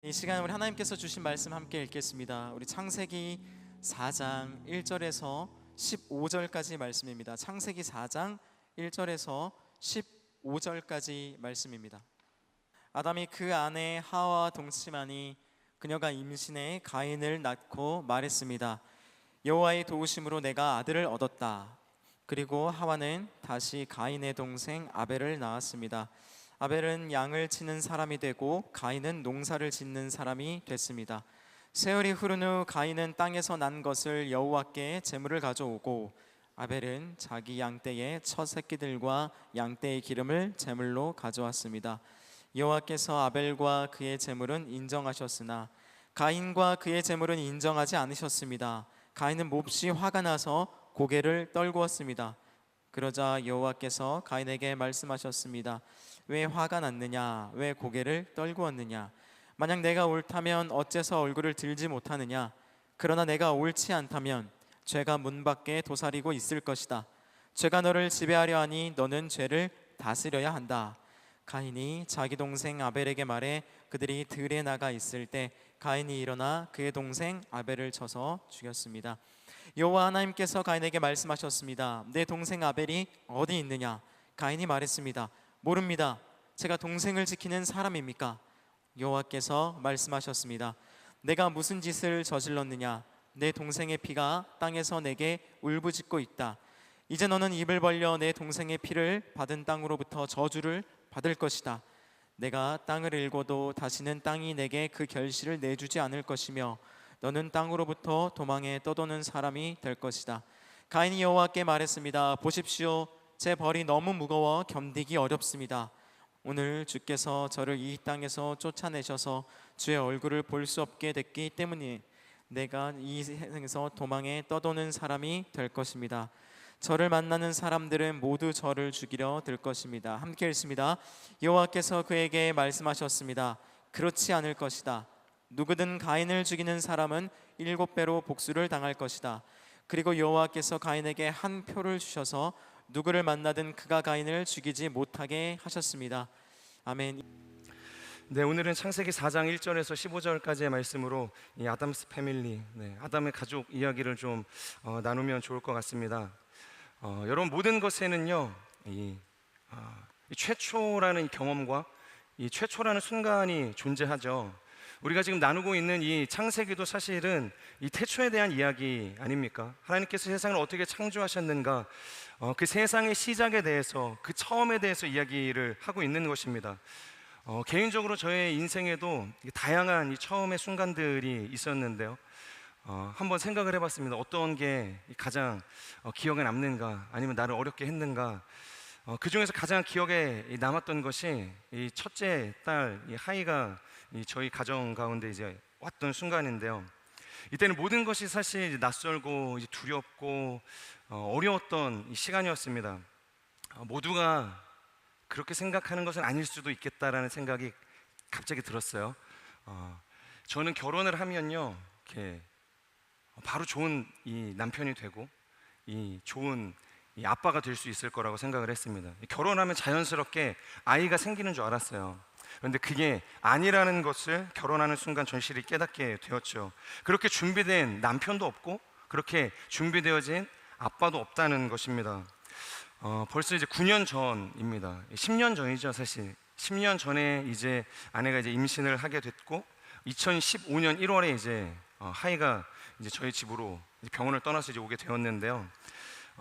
이 시간 우리 하나님께서 주신 말씀 함께 읽겠습니다. 우리 창세기 4장 1절에서 15절까지 말씀입니다. 창세기 4장 1절에서 15절까지 말씀입니다. 아담이 그 아내 하와와 동침하니 그녀가 임신해 가인을 낳고 말했습니다. 여호와의 도우심으로 내가 아들을 얻었다. 그리고 하와는 다시 가인의 동생 아벨을 낳았습니다. 아벨은 양을 치는 사람이 되고 가인은 농사를 짓는 사람이 됐습니다. 세월이 흐른 후 가인은 땅에서 난 것을 여호와께 제물을 가져오고 아벨은 자기 양떼의 첫 새끼들과 양떼의 기름을 제물로 가져왔습니다. 여호와께서 아벨과 그의 제물은 인정하셨으나 가인과 그의 제물은 인정하지 않으셨습니다. 가인은 몹시 화가 나서 고개를 떨구었습니다. 그러자 여호와께서 가인에게 말씀하셨습니다. 왜 화가 났느냐? 왜 고개를 떨구었느냐? 만약 내가 옳다면 어째서 얼굴을 들지 못하느냐? 그러나 내가 옳지 않다면 죄가 문 밖에 도사리고 있을 것이다. 죄가 너를 지배하려 하니 너는 죄를 다스려야 한다. 가인이 자기 동생 아벨에게 말해 그들이 들에 나가 있을 때 가인이 일어나 그의 동생 아벨을 쳐서 죽였습니다. 여호와 하나님께서 가인에게 말씀하셨습니다. 내 동생 아벨이 어디 있느냐? 가인이 말했습니다. 모릅니다. 제가 동생을 지키는 사람입니까? 여호와께서 말씀하셨습니다. 내가 무슨 짓을 저질렀느냐? 내 동생의 피가 땅에서 내게 울부짖고 있다. 이제 너는 입을 벌려 내 동생의 피를 받은 땅으로부터 저주를 받을 것이다. 내가 땅을 일궈도 다시는 땅이 내게 그 결실을 내주지 않을 것이며 너는 땅으로부터 도망해 떠도는 사람이 될 것이다. 가인이 여호와께 말했습니다. 보십시오. 제 벌이 너무 무거워 견디기 어렵습니다. 오늘 주께서 저를 이 땅에서 쫓아내셔서 주의 얼굴을 볼 수 없게 됐기 때문에 내가 이 세상에서 도망해 떠도는 사람이 될 것입니다. 저를 만나는 사람들은 모두 저를 죽이려 들 것입니다. 함께 읽습니다. 여호와께서 그에게 말씀하셨습니다. 그렇지 않을 것이다. 누구든 가인을 죽이는 사람은 7배로 복수를 당할 것이다. 그리고 여호와께서 가인에게 한 표를 주셔서 누구를 만나든 그가 가인을 죽이지 못하게 하셨습니다. 아멘. 네, 오늘은 창세기 4장 1절에서 15절까지의 말씀으로 이 아담스 패밀리, 아담의 가족 이야기를 좀 나누면 좋을 것 같습니다. 여러분, 모든 것에는요, 이 최초라는 경험과 이 최초라는 순간이 존재하죠. 우리가 지금 나누고 있는 이 창세기도 사실은 이 태초에 대한 이야기 아닙니까? 하나님께서 세상을 어떻게 창조하셨는가, 그 세상의 시작에 대해서, 그 처음에 대해서 이야기를 하고 있는 것입니다. 개인적으로 저의 인생에도 다양한 이 처음의 순간들이 있었는데요. 한번 생각을 해봤습니다. 어떤 게 가장 기억에 남는가, 아니면 나를 어렵게 했는가. 그 중에서 가장 기억에 남았던 것이 이 첫째 딸 이 하이가 저희 가정 가운데 이제 왔던 순간인데요. 이때는 모든 것이 사실 낯설고 이제 두렵고 어려웠던 시간이었습니다. 모두가 그렇게 생각하는 것은 아닐 수도 있겠다라는 생각이 갑자기 들었어요. 저는 결혼을 하면요, 이렇게 바로 좋은 이 남편이 되고 이 좋은 이 아빠가 될 수 있을 거라고 생각을 했습니다. 결혼하면 자연스럽게 아이가 생기는 줄 알았어요. 그런데 그게 아니라는 것을 결혼하는 순간 절실히 깨닫게 되었죠. 그렇게 준비된 남편도 없고 그렇게 준비되어진 아빠도 없다는 것입니다. 벌써 이제 9년 전입니다. 10년 전이죠, 사실. 10년 전에 이제 아내가 이제 임신을 하게 됐고 2015년 1월에 이제 하이가 이제 저희 집으로 이제 병원을 떠나서 이제 오게 되었는데요.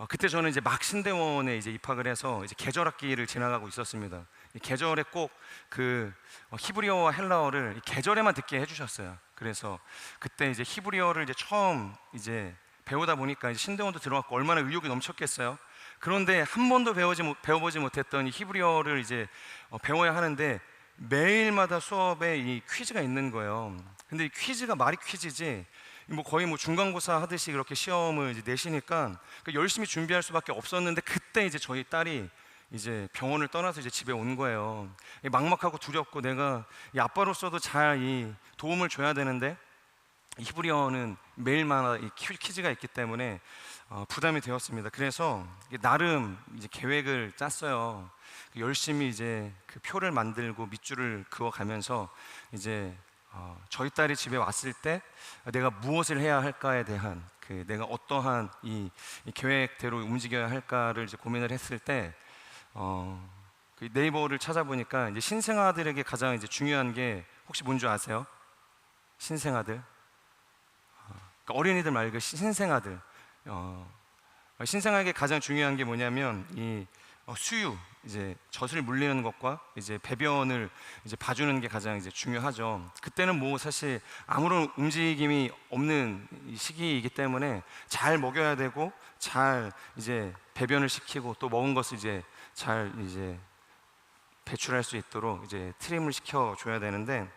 그때 저는 이제 막 신대원에 이제 입학을 해서 이제 계절학기를 지나가고 있었습니다. 이 계절에 꼭 그 히브리어와 헬라어를 이 계절에만 듣게 해주셨어요. 그래서 그때 이제 히브리어를 이제 처음 이제 배우다 보니까 이제 신대원도 들어갔고 얼마나 의욕이 넘쳤겠어요. 그런데 한 번도 배워보지 못했던 이 히브리어를 이제 배워야 하는데 매일마다 수업에 이 퀴즈가 있는 거예요. 근데 이 퀴즈가 말이 퀴즈지 뭐 거의 뭐 중간고사 하듯이 그렇게 시험을 이제 내시니까 열심히 준비할 수밖에 없었는데 그때 이제 저희 딸이 이제 병원을 떠나서 이제 집에 온 거예요. 막막하고 두렵고 내가 이 아빠로서도 잘 이 도움을 줘야 되는데 히브리어는 매일마다 이 퀴즈가 있기 때문에 부담이 되었습니다. 그래서 나름 이제 계획을 짰어요. 열심히 이제 그 표를 만들고 밑줄을 그어가면서 이제 저희 딸이 집에 왔을 때 내가 무엇을 해야 할까에 대한 내가 어떠한 이 계획대로 움직여야 할까를 이제 고민을 했을 때 그 네이버를 찾아보니까 이제 신생아들에게 가장 이제 중요한 게 혹시 뭔지 아세요? 신생아들, 그러니까 어린이들 말고 신생아들. 신생아에게 가장 중요한 게 뭐냐면 이 수유, 이제 젖을 물리는 것과 이제 배변을 이제 봐주는 게 가장 이제 중요하죠. 그때는 뭐 사실 아무런 움직임이 없는 이 시기이기 때문에 잘 먹여야 되고 잘 이제 배변을 시키고 또 먹은 것을 이제 잘 이제 배출할 수 있도록 이제 트림을 시켜 줘야 되는데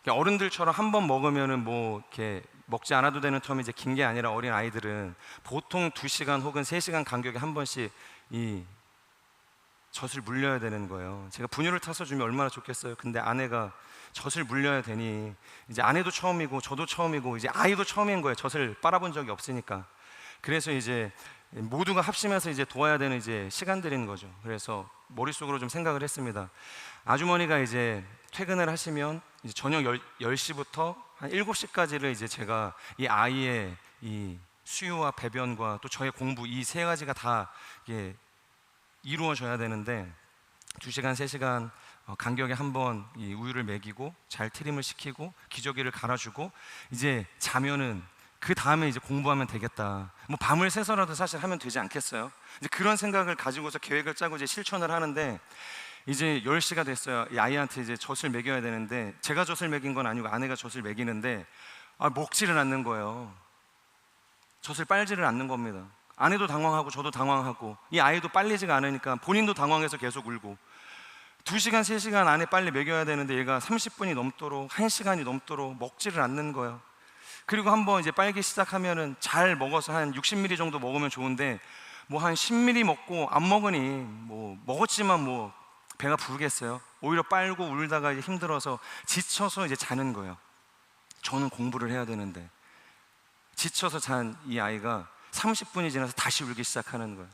어른들처럼 한 번 먹으면은 뭐 이렇게 먹지 않아도 되는 텀이 이제 긴 게 아니라 어린 아이들은 보통 2시간 혹은 3시간 간격에 한 번씩 이 젖을 물려야 되는 거예요. 제가 분유를 타서 주면 얼마나 좋겠어요. 근데 아내가 젖을 물려야 되니 이제 아내도 처음이고 저도 처음이고 이제 아이도 처음인 거예요. 젖을 빨아본 적이 없으니까. 그래서 이제 모두가 합심해서 이제 도와야 되는 이제 시간들인 거죠. 그래서 머릿속으로 좀 생각을 했습니다. 아주머니가 이제 퇴근을 하시면 이제 저녁 10시부터 한 7시까지를 이제 제가 이 아이의 이 수유와 배변과 또 저의 공부 이 세 가지가 다 이게 이루어져야 되는데 2시간, 3시간 간격에 한 번 이 우유를 먹이고 잘 트림을 시키고 기저귀를 갈아주고 이제 자면은 그 다음에 이제 공부하면 되겠다. 뭐 밤을 새서라도 사실 하면 되지 않겠어요? 이제 그런 생각을 가지고서 계획을 짜고 이제 실천을 하는데 이제 10시가 됐어요. 이 아이한테 이제 젖을 먹여야 되는데 제가 젖을 먹인 건 아니고 아내가 젖을 먹이는데 먹지를 않는 거예요. 젖을 빨지를 않는 겁니다. 아내도 당황하고 저도 당황하고 이 아이도 빨리지가 않으니까 본인도 당황해서 계속 울고 2시간, 3시간 안에 빨리 먹여야 되는데 얘가 30분이 넘도록 1시간이 넘도록 먹지를 않는 거예요. 그리고 한번 이제 빨기 시작하면은 잘 먹어서 한 60ml 정도 먹으면 좋은데 뭐 한 10ml 먹고 안 먹으니 뭐 먹었지만 뭐 배가 부르겠어요. 오히려 빨고 울다가 이제 힘들어서 지쳐서 이제 자는 거예요. 저는 공부를 해야 되는데 지쳐서 잔 이 아이가 30분이 지나서 다시 울기 시작하는 거예요.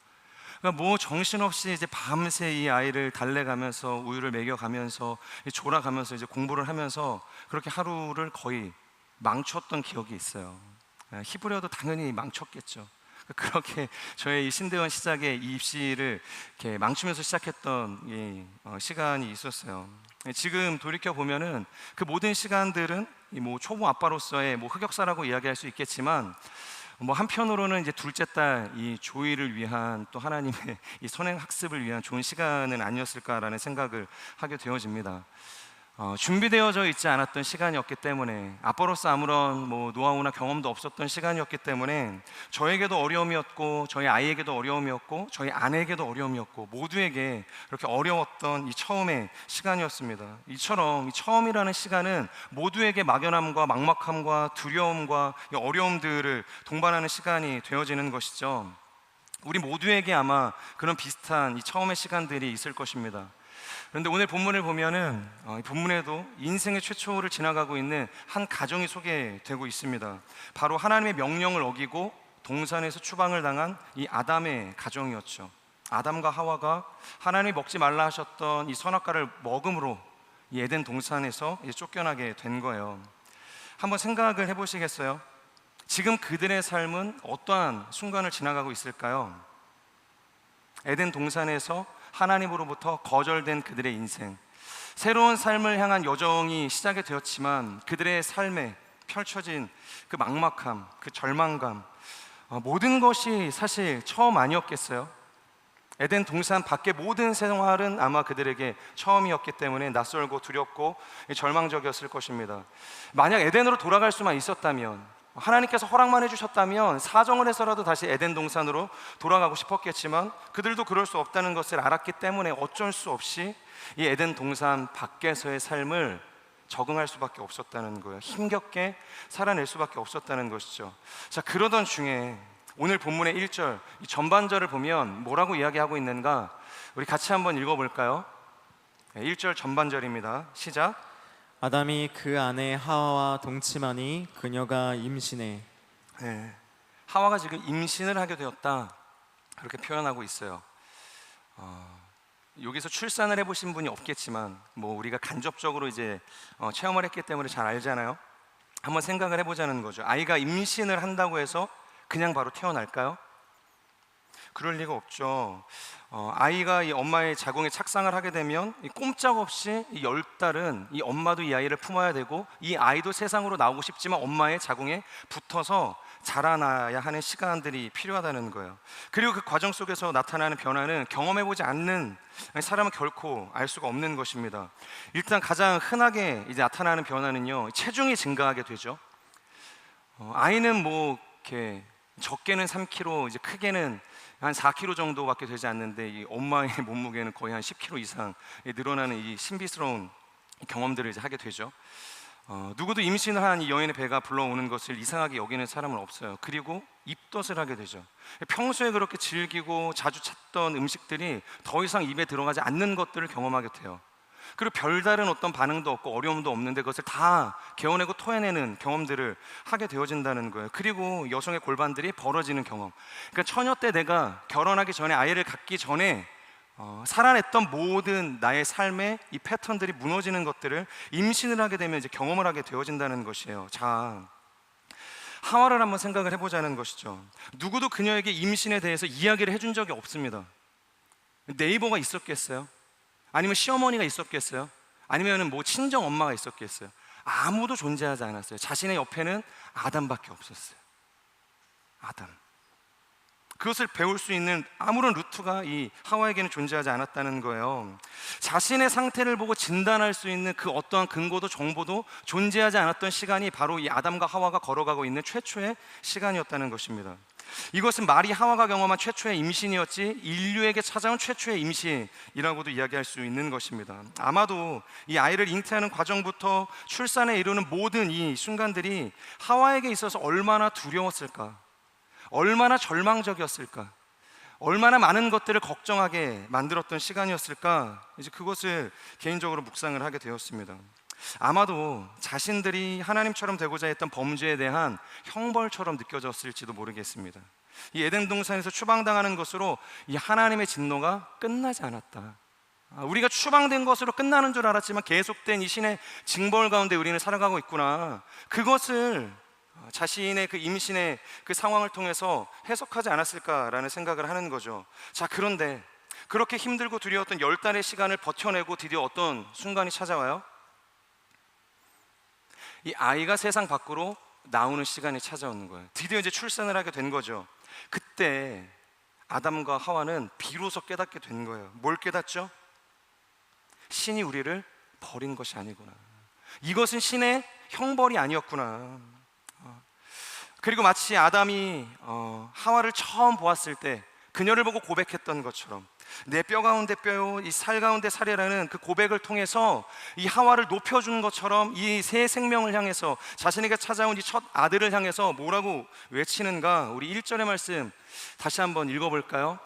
그러니까 뭐 정신없이 이제 밤새 이 아이를 달래가면서 우유를 먹여가면서 졸아가면서 이제 공부를 하면서 그렇게 하루를 거의 망쳤던 기억이 있어요. 히브리어도 당연히 망쳤겠죠. 그렇게 저의 이 신대원 시작의 이 입시를 이렇게 망치면서 시작했던 이 시간이 있었어요. 지금 돌이켜 보면은 그 모든 시간들은 뭐 초보 아빠로서의 뭐 흑역사라고 이야기할 수 있겠지만 뭐 한편으로는 이제 둘째 딸 이 조이를 위한 또 하나님의 이 선행 학습을 위한 좋은 시간은 아니었을까라는 생각을 하게 되어집니다. 준비되어져 있지 않았던 시간이었기 때문에 아빠로서 아무런 뭐 노하우나 경험도 없었던 시간이었기 때문에 저에게도 어려움이었고 저희 아이에게도 어려움이었고 저희 아내에게도 어려움이었고 모두에게 그렇게 어려웠던 이 처음의 시간이었습니다. 이처럼 이 처음이라는 시간은 모두에게 막연함과 막막함과 두려움과 이 어려움들을 동반하는 시간이 되어지는 것이죠. 우리 모두에게 아마 그런 비슷한 이 처음의 시간들이 있을 것입니다. 그런데 오늘 본문을 보면은 이 본문에도 인생의 최초를 지나가고 있는 한 가정이 소개되고 있습니다. 바로 하나님의 명령을 어기고 동산에서 추방을 당한 이 아담의 가정이었죠. 아담과 하와가 하나님이 먹지 말라 하셨던 이 선악과를 먹음으로 이 에덴 동산에서 이제 쫓겨나게 된 거예요. 한번 생각을 해보시겠어요? 지금 그들의 삶은 어떠한 순간을 지나가고 있을까요? 에덴 동산에서 하나님으로부터 거절된 그들의 인생, 새로운 삶을 향한 여정이 시작이 되었지만 그들의 삶에 펼쳐진 그 막막함, 그 절망감, 모든 것이 사실 처음 아니었겠어요? 에덴 동산 밖의 모든 생활은 아마 그들에게 처음이었기 때문에 낯설고 두렵고 절망적이었을 것입니다. 만약 에덴으로 돌아갈 수만 있었다면, 하나님께서 허락만 해주셨다면 사정을 해서라도 다시 에덴 동산으로 돌아가고 싶었겠지만 그들도 그럴 수 없다는 것을 알았기 때문에 어쩔 수 없이 이 에덴 동산 밖에서의 삶을 적응할 수밖에 없었다는 거예요. 힘겹게 살아낼 수밖에 없었다는 것이죠. 자, 그러던 중에 오늘 본문의 1절, 이 전반절을 보면 뭐라고 이야기하고 있는가? 우리 같이 한번 읽어볼까요? 1절 전반절입니다. 시작. 아담이 그 아내 하와와 동침하니 그녀가 임신해. 네, 하와가 지금 임신을 하게 되었다, 그렇게 표현하고 있어요. 여기서 출산을 해보신 분이 없겠지만 뭐 우리가 간접적으로 이제 체험을 했기 때문에 잘 알잖아요. 한번 생각을 해보자는 거죠. 아이가 임신을 한다고 해서 그냥 바로 태어날까요? 그럴 리가 없죠. 아이가 이 엄마의 자궁에 착상을 하게 되면 이 꼼짝없이 이 10달은 이 엄마도 이 아이를 품어야 되고, 이 아이도 세상으로 나오고 싶지만 엄마의 자궁에 붙어서 자라나야 하는 시간들이 필요하다는 거예요. 그리고 그 과정 속에서 나타나는 변화는 경험해보지 않는 사람은 결코 알 수가 없는 것입니다. 일단 가장 흔하게 이제 나타나는 변화는요, 체중이 증가하게 되죠. 아이는 뭐 이렇게 적게는 3kg, 이제 크게는 한 4kg 정도밖에 되지 않는데, 이 엄마의 몸무게는 거의 한 10kg 이상 늘어나는 이 신비스러운 경험들을 이제 하게 되죠. 누구도 임신을 한 이 여인의 배가 불러오는 것을 이상하게 여기는 사람은 없어요. 그리고 입덧을 하게 되죠. 평소에 그렇게 즐기고 자주 찾던 음식들이 더 이상 입에 들어가지 않는 것들을 경험하게 돼요. 그리고 별다른 어떤 반응도 없고 어려움도 없는데 그것을 다 개어내고 토해내는 경험들을 하게 되어진다는 거예요. 그리고 여성의 골반들이 벌어지는 경험. 그러니까 처녀 때 내가 결혼하기 전에, 아이를 갖기 전에 살아냈던 모든 나의 삶의 이 패턴들이 무너지는 것들을 임신을 하게 되면 이제 경험을 하게 되어진다는 것이에요. 자, 하와를 한번 생각을 해보자는 것이죠. 누구도 그녀에게 임신에 대해서 이야기를 해준 적이 없습니다. 네이버가 있었겠어요? 아니면 시어머니가 있었겠어요? 아니면 뭐 친정 엄마가 있었겠어요? 아무도 존재하지 않았어요. 자신의 옆에는 아담밖에 없었어요. 아담. 그것을 배울 수 있는 아무런 루트가 이 하와에게는 존재하지 않았다는 거예요. 자신의 상태를 보고 진단할 수 있는 그 어떠한 근거도 정보도 존재하지 않았던 시간이 바로 이 아담과 하와가 걸어가고 있는 최초의 시간이었다는 것입니다. 이것은 말이 하와가 경험한 최초의 임신이었지, 인류에게 찾아온 최초의 임신이라고도 이야기할 수 있는 것입니다. 아마도 이 아이를 잉태하는 과정부터 출산에 이르는 모든 이 순간들이 하와에게 있어서 얼마나 두려웠을까, 얼마나 절망적이었을까, 얼마나 많은 것들을 걱정하게 만들었던 시간이었을까, 이제 그것을 개인적으로 묵상을 하게 되었습니다. 아마도 자신들이 하나님처럼 되고자 했던 범죄에 대한 형벌처럼 느껴졌을지도 모르겠습니다. 이 에덴 동산에서 추방당하는 것으로 이 하나님의 진노가 끝나지 않았다. 우리가 추방된 것으로 끝나는 줄 알았지만 계속된 이 신의 징벌 가운데 우리는 살아가고 있구나, 그것을 자신의 그 임신의 그 상황을 통해서 해석하지 않았을까라는 생각을 하는 거죠. 자, 그런데 그렇게 힘들고 두려웠던 10달의 시간을 버텨내고 드디어 어떤 순간이 찾아와요? 이 아이가 세상 밖으로 나오는 시간이 찾아오는 거예요. 드디어 이제 출산을 하게 된 거죠. 그때 아담과 하와는 비로소 깨닫게 된 거예요. 뭘 깨닫죠? 신이 우리를 버린 것이 아니구나. 이것은 신의 형벌이 아니었구나. 그리고 마치 아담이 하와를 처음 보았을 때 그녀를 보고 고백했던 것처럼, 내 뼈 가운데 뼈요, 이 살 가운데 살이라는 그 고백을 통해서 이 하와를 높여준 것처럼 이 새 생명을 향해서, 자신에게 찾아온 이 첫 아들을 향해서 뭐라고 외치는가? 우리 1절의 말씀 다시 한번 읽어볼까요?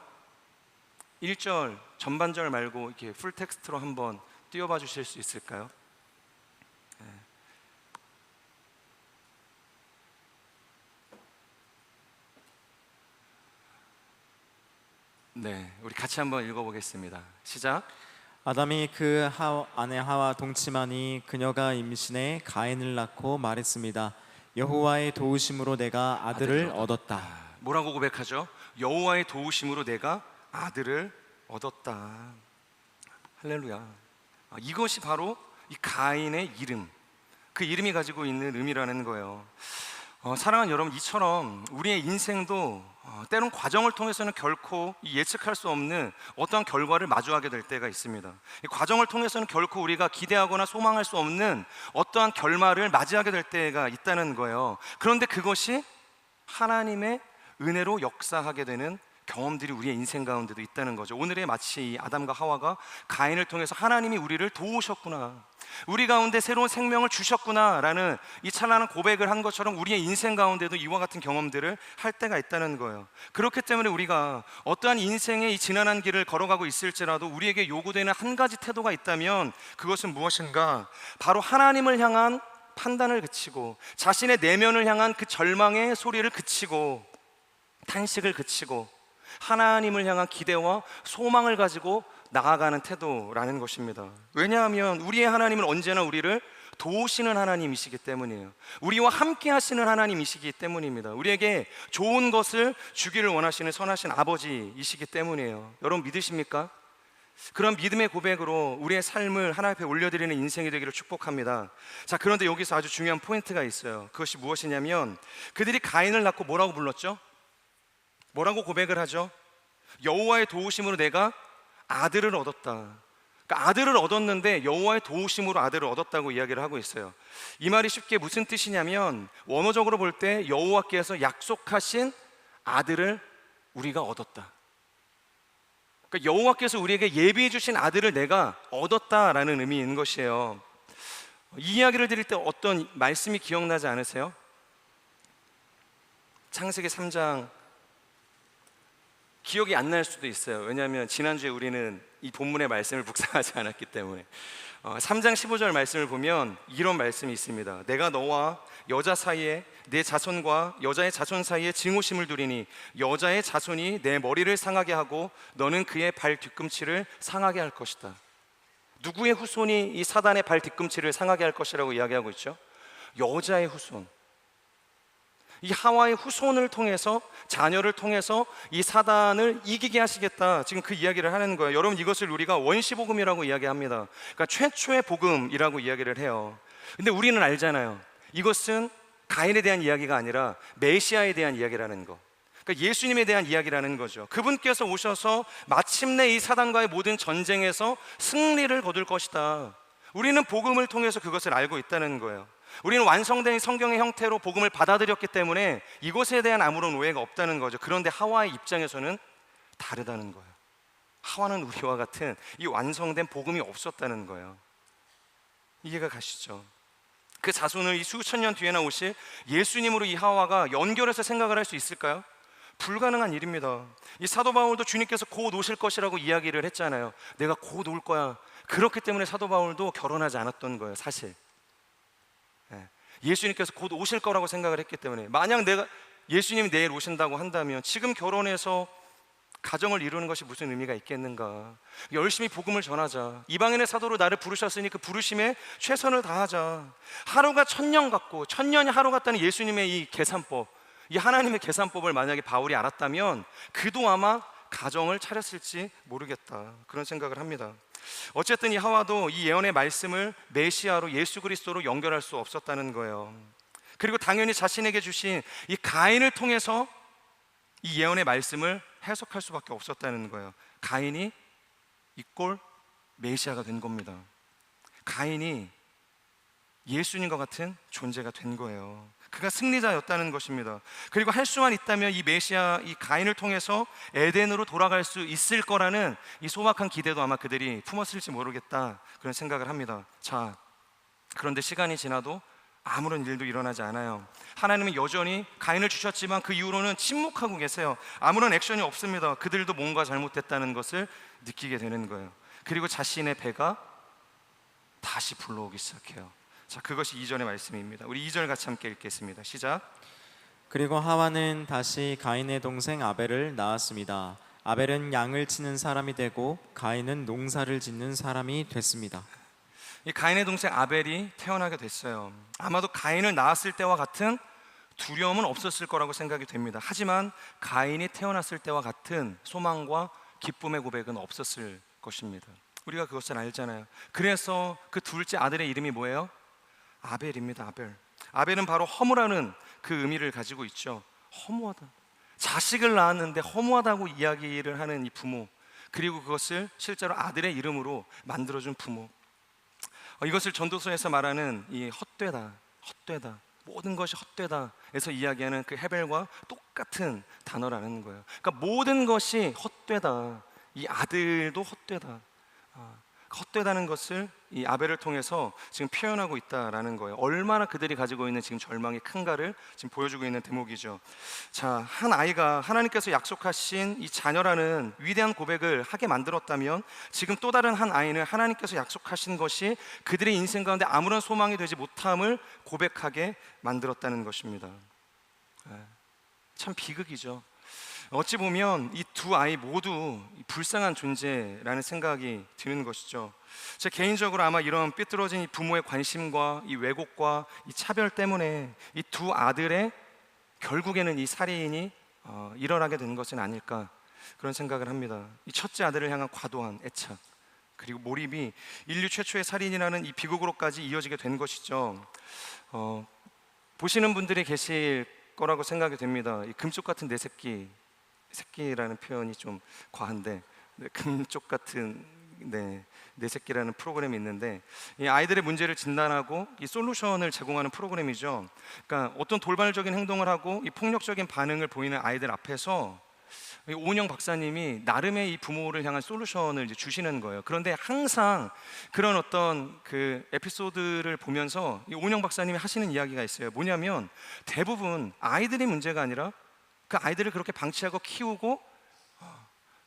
1절 전반절 말고 이렇게 풀텍스트로 한번 띄워봐 주실 수 있을까요? 네, 우리 같이 한번 읽어보겠습니다. 시작. 아담이 그 아내 하와 동침하니 그녀가 임신해 가인을 낳고 말했습니다. 여호와의 도우심으로 내가 아들을 얻었다. 뭐라고 고백하죠? 여호와의 도우심으로 내가 아들을 얻었다. 할렐루야. 이것이 바로 이 가인의 이름, 그 이름이 가지고 있는 의미라는 거예요. 사랑하는 여러분, 이처럼 우리의 인생도 때론 과정을 통해서는 결코 예측할 수 없는 어떠한 결과를 마주하게 될 때가 있습니다. 이 과정을 통해서는 결코 우리가 기대하거나 소망할 수 없는 어떠한 결말을 맞이하게 될 때가 있다는 거예요. 그런데 그것이 하나님의 은혜로 역사하게 되는 경험들이 우리의 인생 가운데도 있다는 거죠. 오늘의 마치 이 아담과 하와가 가인을 통해서 하나님이 우리를 도우셨구나, 우리 가운데 새로운 생명을 주셨구나 라는 이 찬란한 고백을 한 것처럼 우리의 인생 가운데도 이와 같은 경험들을 할 때가 있다는 거예요. 그렇기 때문에 우리가 어떠한 인생의 이 지난한 길을 걸어가고 있을지라도 우리에게 요구되는 한 가지 태도가 있다면 그것은 무엇인가? 바로 하나님을 향한 판단을 그치고, 자신의 내면을 향한 그 절망의 소리를 그치고, 탄식을 그치고, 하나님을 향한 기대와 소망을 가지고 나아가는 태도라는 것입니다. 왜냐하면 우리의 하나님은 언제나 우리를 도우시는 하나님이시기 때문이에요. 우리와 함께 하시는 하나님이시기 때문입니다. 우리에게 좋은 것을 주기를 원하시는 선하신 아버지이시기 때문이에요. 여러분 믿으십니까? 그런 믿음의 고백으로 우리의 삶을 하나님 앞에 올려드리는 인생이 되기를 축복합니다. 자, 그런데 여기서 아주 중요한 포인트가 있어요. 그것이 무엇이냐면 그들이 가인을 낳고 뭐라고 불렀죠? 뭐라고 고백을 하죠? 여호와의 도우심으로 내가 아들을 얻었다. 그러니까 아들을 얻었는데 여호와의 도우심으로 아들을 얻었다고 이야기를 하고 있어요. 이 말이 쉽게 무슨 뜻이냐면 원어적으로 볼 때 여호와께서 약속하신 아들을 우리가 얻었다. 그러니까 여호와께서 우리에게 예비해 주신 아들을 내가 얻었다라는 의미인 것이에요. 이 이야기를 드릴 때 어떤 말씀이 기억나지 않으세요? 창세기 3장 기억이 안 날 수도 있어요. 왜냐하면 지난주에 우리는 이 본문의 말씀을 묵상하지 않았기 때문에 3장 15절 말씀을 보면 이런 말씀이 있습니다. 내가 너와 여자 사이에 내 자손과 여자의 자손 사이에 증오심을 두리니 여자의 자손이 내 머리를 상하게 하고 너는 그의 발 뒤꿈치를 상하게 할 것이다. 누구의 후손이 이 사단의 발 뒤꿈치를 상하게 할 것이라고 이야기하고 있죠? 여자의 후손. 이 하와의 후손을 통해서, 자녀를 통해서 이 사단을 이기게 하시겠다, 지금 그 이야기를 하는 거예요. 여러분, 이것을 우리가 원시복음이라고 이야기합니다. 그러니까 최초의 복음이라고 이야기를 해요. 근데 우리는 알잖아요. 이것은 가인에 대한 이야기가 아니라 메시아에 대한 이야기라는 거. 그러니까 예수님에 대한 이야기라는 거죠. 그분께서 오셔서 마침내 이 사단과의 모든 전쟁에서 승리를 거둘 것이다. 우리는 복음을 통해서 그것을 알고 있다는 거예요. 우리는 완성된 성경의 형태로 복음을 받아들였기 때문에 이것에 대한 아무런 오해가 없다는 거죠. 그런데 하와의 입장에서는 다르다는 거예요. 하와는 우리와 같은 이 완성된 복음이 없었다는 거예요. 이해가 가시죠? 그 자손을 이 수천 년 뒤에나 오실 예수님으로 이 하와가 연결해서 생각을 할 수 있을까요? 불가능한 일입니다. 이 사도 바울도 주님께서 곧 오실 것이라고 이야기를 했잖아요. 내가 곧 올 거야. 그렇기 때문에 사도 바울도 결혼하지 않았던 거예요, 사실. 예수님께서 곧 오실 거라고 생각을 했기 때문에, 만약 예수님이 내일 오신다고 한다면 지금 결혼해서 가정을 이루는 것이 무슨 의미가 있겠는가? 열심히 복음을 전하자. 이방인의 사도로 나를 부르셨으니 그 부르심에 최선을 다하자. 하루가 1000년 같고 1000년이 하루 같다는 예수님의 이 계산법, 이 하나님의 계산법을 만약에 바울이 알았다면 그도 아마 가정을 차렸을지 모르겠다, 그런 생각을 합니다. 어쨌든 이 하와도 이 예언의 말씀을 메시아로, 예수 그리스도로 연결할 수 없었다는 거예요. 그리고 당연히 자신에게 주신 이 가인을 통해서 이 예언의 말씀을 해석할 수밖에 없었다는 거예요. 가인이 이꼴 메시아가 된 겁니다. 가인이 예수님과 같은 존재가 된 거예요. 그가 승리자였다는 것입니다. 그리고 할 수만 있다면 이 메시아, 이 가인을 통해서 에덴으로 돌아갈 수 있을 거라는 이 소박한 기대도 아마 그들이 품었을지 모르겠다, 그런 생각을 합니다. 자, 그런데 시간이 지나도 아무런 일도 일어나지 않아요. 하나님은 여전히 가인을 주셨지만 그 이후로는 침묵하고 계세요. 아무런 액션이 없습니다. 그들도 뭔가 잘못됐다는 것을 느끼게 되는 거예요. 그리고 자신의 배가 다시 불러오기 시작해요. 자, 그것이 2절의 말씀입니다. 우리 2절 같이 함께 읽겠습니다. 시작. 그리고 하와는 다시 가인의 동생 아벨을 낳았습니다. 아벨은 양을 치는 사람이 되고 가인은 농사를 짓는 사람이 됐습니다. 이 가인의 동생 아벨이 태어나게 됐어요. 아마도 가인을 낳았을 때와 같은 두려움은 없었을 거라고 생각이 됩니다. 하지만 가인이 태어났을 때와 같은 소망과 기쁨의 고백은 없었을 것입니다. 우리가 그것을 알잖아요. 그래서 그 둘째 아들의 이름이 뭐예요? 아벨입니다. 아벨은 바로 허무라는 그 의미를 가지고 있죠. 허무하다. 자식을 낳았는데 허무하다고 이야기를 하는 이 부모, 그리고 그것을 실제로 아들의 이름으로 만들어준 부모. 이것을 전도서에서 말하는 이 헛되다, 모든 것이 헛되다에서 이야기하는 그 헤벨과 똑같은 단어라는 거예요. 그러니까 모든 것이 헛되다. 이 아들도 헛되다. 헛되다는 것을 이 아벨을 통해서 지금 표현하고 있다라는 거예요. 얼마나 그들이 가지고 있는 지금 절망이 큰가를 지금 보여주고 있는 대목이죠. 자, 한 아이가 하나님께서 약속하신 이 자녀라는 위대한 고백을 하게 만들었다면, 지금 또 다른 한 아이는 하나님께서 약속하신 것이 그들의 인생 가운데 아무런 소망이 되지 못함을 고백하게 만들었다는 것입니다. 참 비극이죠. 어찌 보면 이 두 아이 모두 불쌍한 존재라는 생각이 드는 것이죠. 제 개인적으로 아마 이런 삐뚤어진 이 부모의 관심과 이 왜곡과 이 차별 때문에 이 두 아들의 결국에는 이 살인이 일어나게 되는 것은 아닐까, 그런 생각을 합니다. 이 첫째 아들을 향한 과도한 애착, 그리고 몰입이 인류 최초의 살인이라는 이 비극으로까지 이어지게 된 것이죠. 보시는 분들이 계실 거라고 생각이 됩니다. 이 금쪽 같은 내 새끼라는 표현이 좀 과한데, 금쪽 같은 내 새끼라는 프로그램이 있는데, 이 아이들의 문제를 진단하고 이 솔루션을 제공하는 프로그램이죠. 그러니까 어떤 돌발적인 행동을 하고 이 폭력적인 반응을 보이는 아이들 앞에서 이 오은영 박사님이 나름의 이 부모를 향한 솔루션을 이제 주시는 거예요. 그런데 항상 그런 어떤 그 에피소드를 보면서 이 오은영 박사님이 하시는 이야기가 있어요. 뭐냐면 대부분 아이들의 문제가 아니라 그 아이들을 그렇게 방치하고 키우고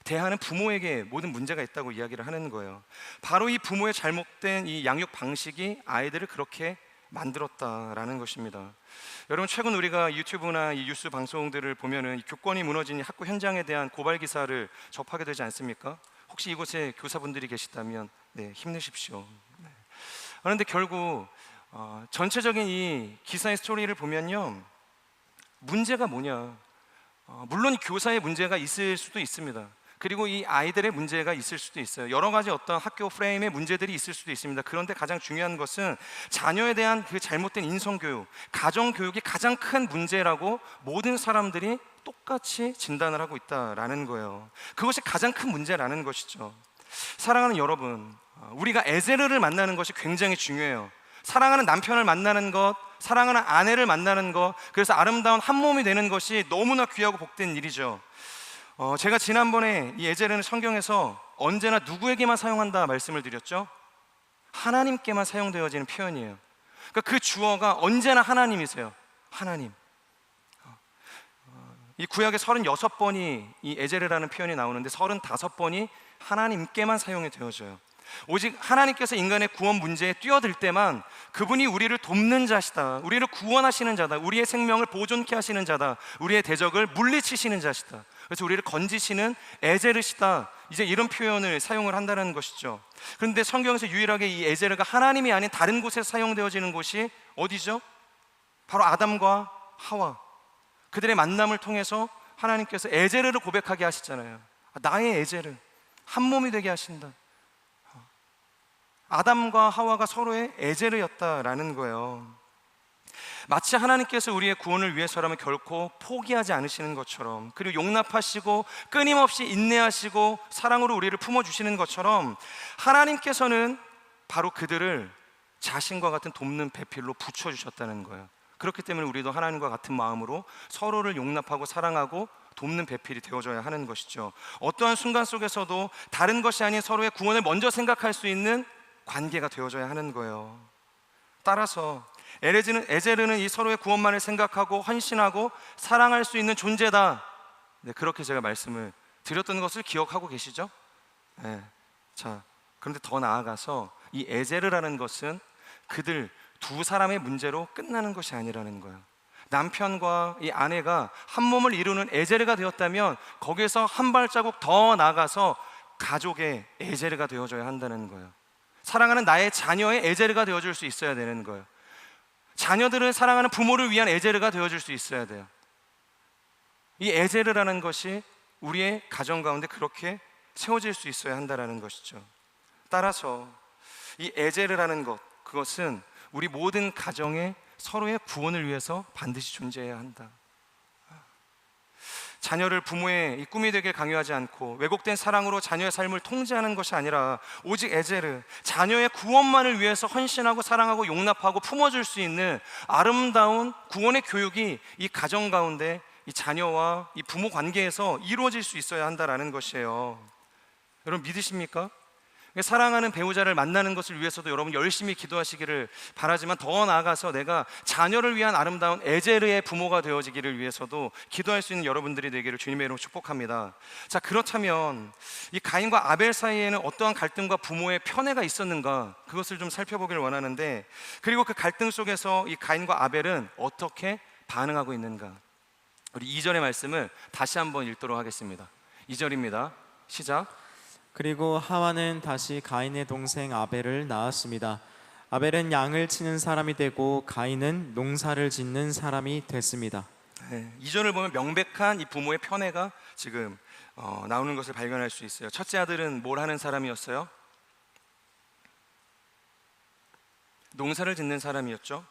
대하는 부모에게 모든 문제가 있다고 이야기를 하는 거예요. 바로 이 부모의 잘못된 이 양육 방식이 아이들을 그렇게 만들었다라는 것입니다. 여러분, 최근 우리가 유튜브나 이 뉴스 방송들을 보면은 이 교권이 무너진 이 학교 현장에 대한 고발 기사를 접하게 되지 않습니까? 혹시 이곳에 교사분들이 계시다면 힘내십시오. 그런데 결국 전체적인 이 기사의 스토리를 보면요, 문제가 뭐냐? 물론 교사의 문제가 있을 수도 있습니다. 그리고 이 아이들의 문제가 있을 수도 있어요. 여러 가지 어떤 학교 프레임의 문제들이 있을 수도 있습니다. 그런데 가장 중요한 것은 자녀에 대한 그 잘못된 인성교육, 가정교육이 가장 큰 문제라고 모든 사람들이 똑같이 진단을 하고 있다라는 거예요. 그것이 가장 큰 문제라는 것이죠. 사랑하는 여러분, 우리가 에제르를 만나는 것이 굉장히 중요해요. 사랑하는 남편을 만나는 것, 사랑하는 아내를 만나는 것, 그래서 아름다운 한 몸이 되는 것이 너무나 귀하고 복된 일이죠. 제가 지난번에 이 에제르는 성경에서 언제나 누구에게만 사용한다 말씀을 드렸죠? 하나님께만 사용되어지는 표현이에요. 그러니까 그 주어가 언제나 하나님이세요. 하나님. 이 구약에 36번이 이 에제르라는 표현이 나오는데 35번이 하나님께만 사용이 되어져요. 오직 하나님께서 인간의 구원 문제에 뛰어들 때만 그분이 우리를 돕는 자시다, 우리를 구원하시는 자다, 우리의 생명을 보존케 하시는 자다, 우리의 대적을 물리치시는 자시다, 그래서 우리를 건지시는 에제르시다, 이제 이런 표현을 사용을 한다는 것이죠. 그런데 성경에서 유일하게 이 에제르가 하나님이 아닌 다른 곳에 사용되어지는 곳이 어디죠? 바로 아담과 하와, 그들의 만남을 통해서 하나님께서 에제르를 고백하게 하시잖아요. 나의 에제르, 한 몸이 되게 하신다. 아담과 하와가 서로의 에제르였다라는 거예요. 마치 하나님께서 우리의 구원을 위해서라면 결코 포기하지 않으시는 것처럼, 그리고 용납하시고 끊임없이 인내하시고 사랑으로 우리를 품어주시는 것처럼 하나님께서는 바로 그들을 자신과 같은 돕는 배필로 붙여주셨다는 거예요. 그렇기 때문에 우리도 하나님과 같은 마음으로 서로를 용납하고 사랑하고 돕는 배필이 되어줘야 하는 것이죠. 어떠한 순간 속에서도 다른 것이 아닌 서로의 구원을 먼저 생각할 수 있는 관계가 되어줘야 하는 거예요. 따라서 에제르는 이 서로의 구원만을 생각하고 헌신하고 사랑할 수 있는 존재다. 그렇게 제가 말씀을 드렸던 것을 기억하고 계시죠? 자, 그런데 더 나아가서 이 에제르라는 것은 그들 두 사람의 문제로 끝나는 것이 아니라는 거예요. 남편과 이 아내가 한 몸을 이루는 에제르가 되었다면 거기에서 한 발자국 더 나아가서 가족의 에제르가 되어줘야 한다는 거예요. 사랑하는 나의 자녀의 에제르가 되어줄 수 있어야 되는 거예요. 자녀들은 사랑하는 부모를 위한 에제르가 되어줄 수 있어야 돼요. 이 에제르라는 것이 우리의 가정 가운데 그렇게 세워질 수 있어야 한다는 것이죠. 따라서 이 에제르라는 것, 그것은 우리 모든 가정의 서로의 구원을 위해서 반드시 존재해야 한다. 자녀를 부모의 이 꿈이 되게 강요하지 않고 왜곡된 사랑으로 자녀의 삶을 통제하는 것이 아니라 오직 에제르, 자녀의 구원만을 위해서 헌신하고 사랑하고 용납하고 품어줄 수 있는 아름다운 구원의 교육이 이 가정 가운데 이 자녀와 이 부모 관계에서 이루어질 수 있어야 한다라는 것이에요. 여러분 믿으십니까? 사랑하는 배우자를 만나는 것을 위해서도 여러분 열심히 기도하시기를 바라지만, 더 나아가서 내가 자녀를 위한 아름다운 에제르의 부모가 되어지기를 위해서도 기도할 수 있는 여러분들이 되기를 주님의 이름으로 축복합니다. 자, 그렇다면 이 가인과 아벨 사이에는 어떠한 갈등과 부모의 편애가 있었는가, 그것을 좀 살펴보길 원하는데, 그리고 그 갈등 속에서 이 가인과 아벨은 어떻게 반응하고 있는가. 우리 2절의 말씀을 다시 한번 읽도록 하겠습니다. 2절입니다. 시작. 그리고 하와는 다시 가인의 동생 아벨을 낳았습니다. 아벨은 양을 치는 사람이 되고 가인은 농사를 짓는 사람이 됐습니다. 네, 2절을 보면 명백한 이 부모의 편애가 지금 나오는 것을 발견할 수 있어요. 첫째 아들은 뭘 하는 사람이었어요? 농사를 짓는 사람이었죠.